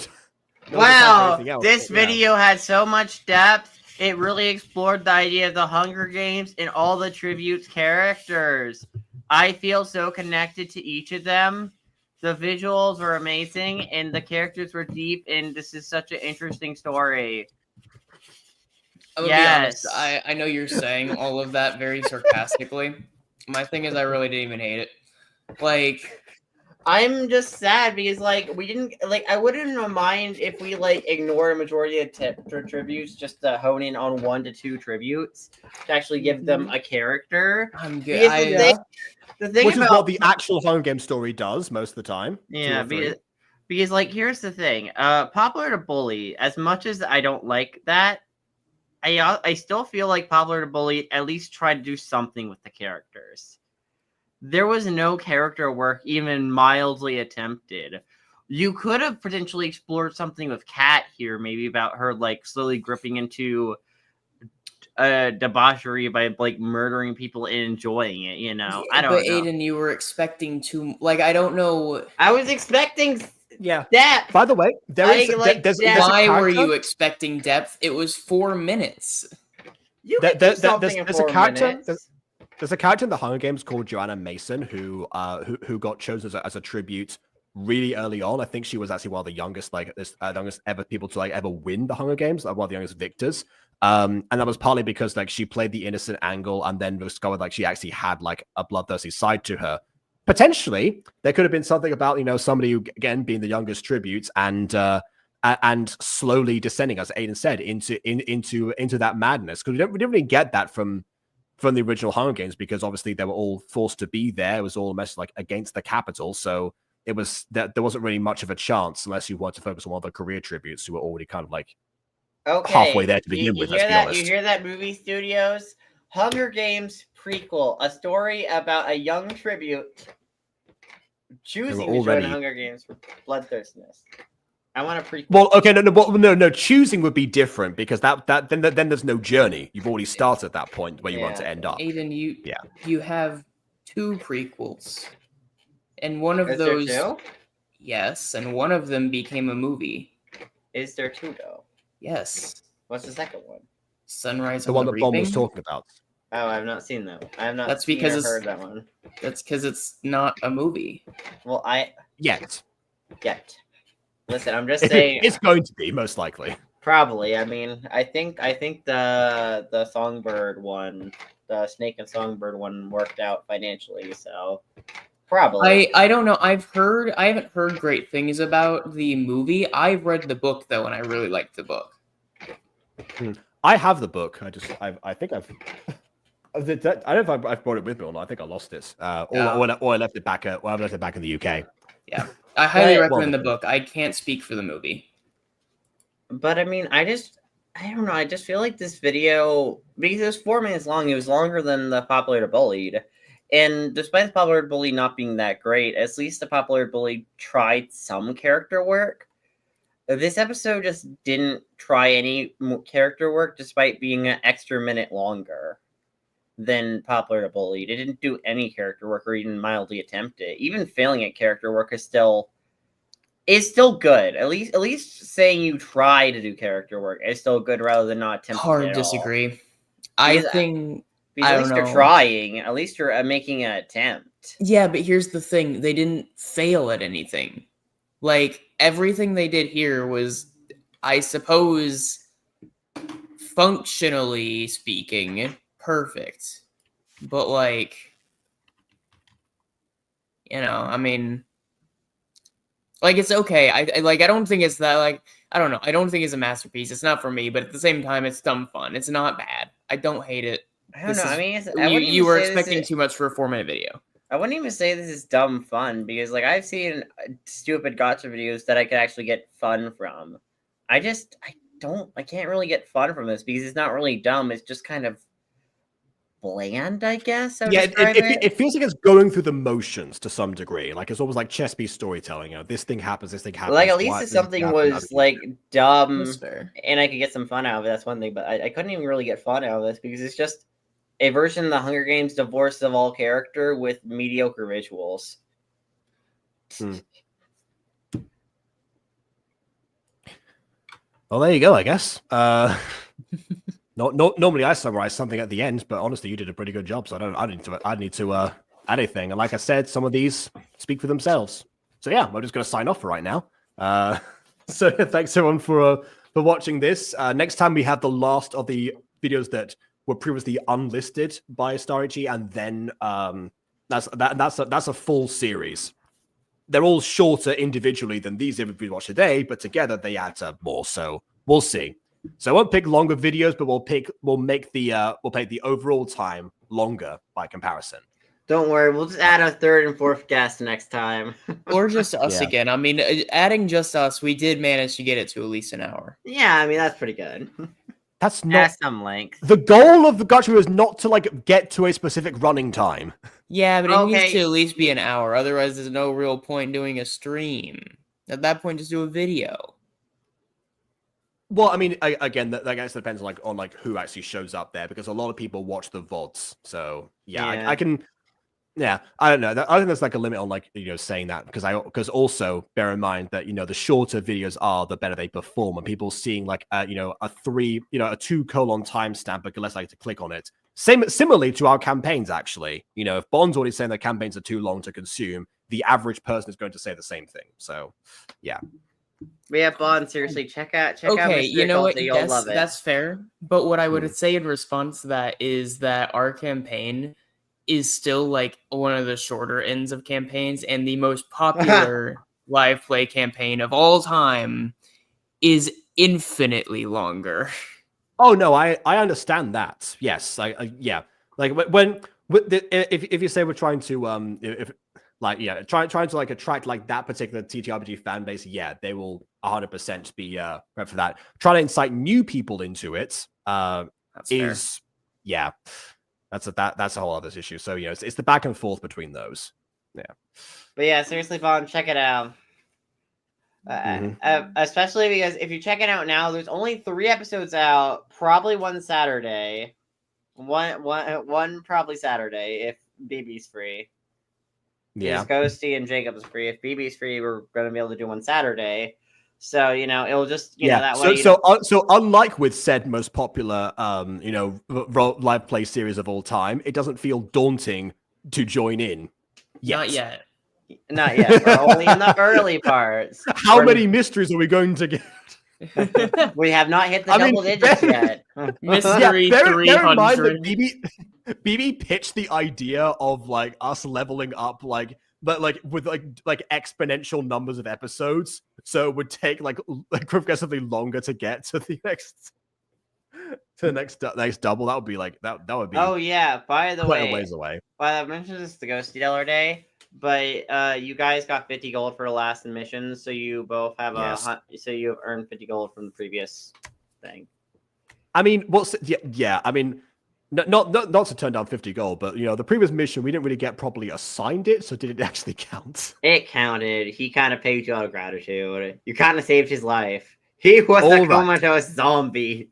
Wow, this video had so much depth. It really explored the idea of the Hunger Games and all the tributes characters. I feel so connected to each of them. The visuals were amazing, and the characters were deep, and this is such an interesting story. I'm gonna be honest, I know you're saying all of that very sarcastically. My thing is, I really didn't even hate it. Like, I'm just sad because, like, we didn't, like, I wouldn't mind if we, like, ignored a majority of tributes just to hone in on 1 to 2 tributes to actually give them a character. I'm good. The thing Which about, is what the actual Hunger Games story does most of the time. Yeah, because like, here's the thing. Popular to Bully, as much as I don't like that, I still feel like Popular to Bully at least tried to do something with the characters. There was no character work even mildly attempted. You could have potentially explored something with Kat here, maybe about her like slowly gripping into debauchery by like murdering people and enjoying it, you know. I don't know. But Aiden, you were expecting to, like, I don't know. I was expecting depth. By the way, there's why were you expecting depth? It was 4 minutes. There's a character. There's a character in the Hunger Games called Joanna Mason who got chosen as a tribute really early on. I think she was actually one of the youngest, youngest ever people to ever win the Hunger Games, one of the youngest victors. And that was partly because she played the innocent angle and then discovered she actually had a bloodthirsty side to her. Potentially, there could have been something about somebody who, again, being the youngest tribute and slowly descending, as Aiden said, into that madness. Because we didn't really get that from the original Hunger Games, because obviously they were all forced to be there. It was all a mess against the Capitol, so it was that there wasn't really much of a chance unless you wanted to focus on one of the career tributes who were already kind of halfway there to begin with. Let's be honest. You hear that, movie studios? Hunger Games prequel, a story about a young tribute choosing to join Hunger Games for bloodthirstiness. I want a prequel. Well, okay, no. Choosing would be different because then there's no journey. You've already started at that point where you want to end up. Aiden, you have 2 prequels, and one of those, there 2? Yes, and one of them became a movie. Is there 2 though? Yes. What's the second one? Sunrise. The one that Bomb was talking about. Oh, I've not seen that. I have not. That's because heard that one. That's because it's not a movie. Well, Yet. Listen, I'm just saying it's going to be most likely. Probably. I mean, I think the Songbird one, the Snake and Songbird one, worked out financially. So Probably. I don't know. I haven't heard great things about the movie. I've read the book though, and I really liked the book. I have the book. I think I've. I don't know if I've brought it with me or not. I think I lost it, or I left it back I left it back in the UK. Yeah, I highly recommend the book. I can't speak for the movie, but I mean, I don't know. I just feel like this video, because it was 4 minutes long, it was longer than the Popular Bullied. And despite the Popular Bully not being that great, at least the Popular Bully tried some character work. This episode just didn't try any character work, despite being an extra minute longer than Popular Bullied. It didn't do any character work or even mildly attempt it. Even failing at character work is still good. At least saying you try to do character work is still good rather than not attempting it hard at disagree. all. I think at least you're trying. At least you're making an attempt. Yeah, but here's the thing: they didn't fail at anything. Like everything they did here was, I suppose, functionally speaking, perfect. But like, I mean, like it's okay. I don't think it's that like. I don't know. I don't think it's a masterpiece. It's not for me, but at the same time, it's dumb fun. It's not bad. I don't hate it. I don't know. I mean, you were expecting too much for a 4-minute video. I wouldn't even say this is dumb fun because, like, I've seen stupid gacha videos that I could actually get fun from. I can't really get fun from this because it's not really dumb. It's just kind of bland, I guess. It feels like it's going through the motions to some degree. Like it's almost like chess piece storytelling. This thing happens, this thing happens. Like at least if something was like dumb and I could get some fun out of it, that's one thing. But I couldn't even really get fun out of this because it's just a version of the Hunger Games divorce of all character with mediocre visuals. Well, there you go, I guess. Normally I summarize something at the end, but honestly, you did a pretty good job. So I need to add anything. And like I said, some of these speak for themselves. So yeah, I'm just going to sign off for right now. So thanks everyone for watching this. Next time we have the last of the videos that were previously unlisted by Starrytchi, and then that's a full series. They're all shorter individually than these we watched today, but together they add up more. So we'll see. So I won't pick longer videos, but we'll make the overall time longer by comparison. Don't worry, we'll just add a third and fourth guest next time. Or just us again. I mean, adding just us, we did manage to get it to at least an hour. Yeah, I mean that's pretty good. That's not some length. The goal of the gacha video is not to like get to a specific running time. Yeah, but it needs to at least be an hour. Otherwise, there's no real point doing a stream. At that point, just do a video. Well, I mean, again, that I guess depends on who actually shows up there, because a lot of people watch the VODs. So yeah. I can. Yeah, I don't know. I think there's like a limit on saying that, because also bear in mind that the shorter videos are, the better they perform, and people seeing a 2 colon timestamp, but less like to click on it. Similarly to our campaigns, actually. If Bond's already saying that campaigns are too long to consume, the average person is going to say the same thing. So yeah. But yeah, Bond, seriously, check out. Okay, you know what? You'll love it. That's fair. But what I would say in response to that is that our campaign is still like one of the shorter ends of campaigns, and the most popular live play campaign of all time is infinitely longer. Oh no, I understand that. Yes, yeah. Like if you say we're trying to trying to attract that particular TTRPG fan base, yeah, they will 100% be prepped for that. Trying to incite new people into it is fair. Yeah. That's a whole other issue. So it's the back and forth between those. Yeah. But yeah, seriously, Vaughn, check it out. Especially because if you check it out now, there's only 3 episodes out. Probably one Saturday. One probably Saturday if BB's free. Yeah. Ghosty and Jacob's free. If BB's free, we're gonna be able to do one Saturday. So it'll just that way. So unlike with said most popular live play series of all time, it doesn't feel daunting to join in. Not yet. Not yet. We're only in the early parts. How many mysteries are we going to get? We have not hit the double digits yet. Mystery 300. Bear in mind that BB pitched the idea of us leveling up but like with like exponential numbers of episodes, so it would take like progressively longer to get to the next next double. That would be like that would be Oh yeah, by the quite a way, ways away. I mentioned this the Ghosty Dollar Day, but you guys got 50 gold for the last admission, so you both have so you have earned 50 gold from the previous thing. I mean, yeah. I mean, not to turn down 50 gold, but you know, the previous mission we didn't really get properly assigned it, so did it actually count? It counted. He kind of paid you out of gratitude. You kind of saved his life. He was a comatose zombie.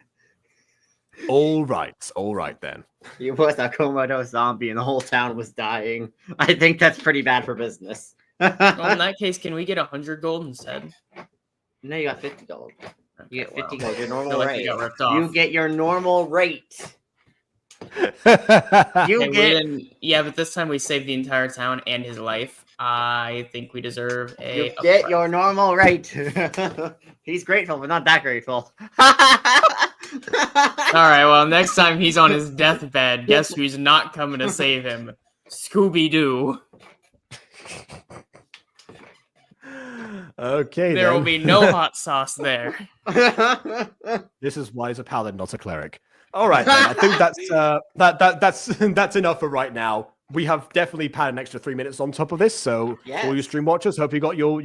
All right then. He was a comatose zombie, and the whole town was dying. I think that's pretty bad for business. Well, in that case, can we get 100 gold instead? No, you got 50 gold. You get 50 gold. Your I normal feel like rate. we got ripped off. You get your normal rate. Yeah, but this time we saved the entire town and his life. I think we deserve a. You get your normal rate. He's grateful, but not that grateful. All right. Well, next time he's on his deathbed, guess who's not coming to save him? Scooby-Doo. Okay, there will be no hot sauce there. This is why he's a paladin, not a cleric. All right, then. I think that's enough for right now. We have definitely had an extra 3 minutes on top of this, so all you stream watchers, hope you got your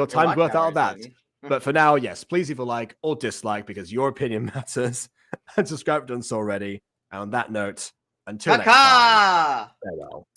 time's worth out of that. But for now, yes, please leave a like or dislike because your opinion matters. And subscribe if you haven't done so already. And on that note, until next time, farewell.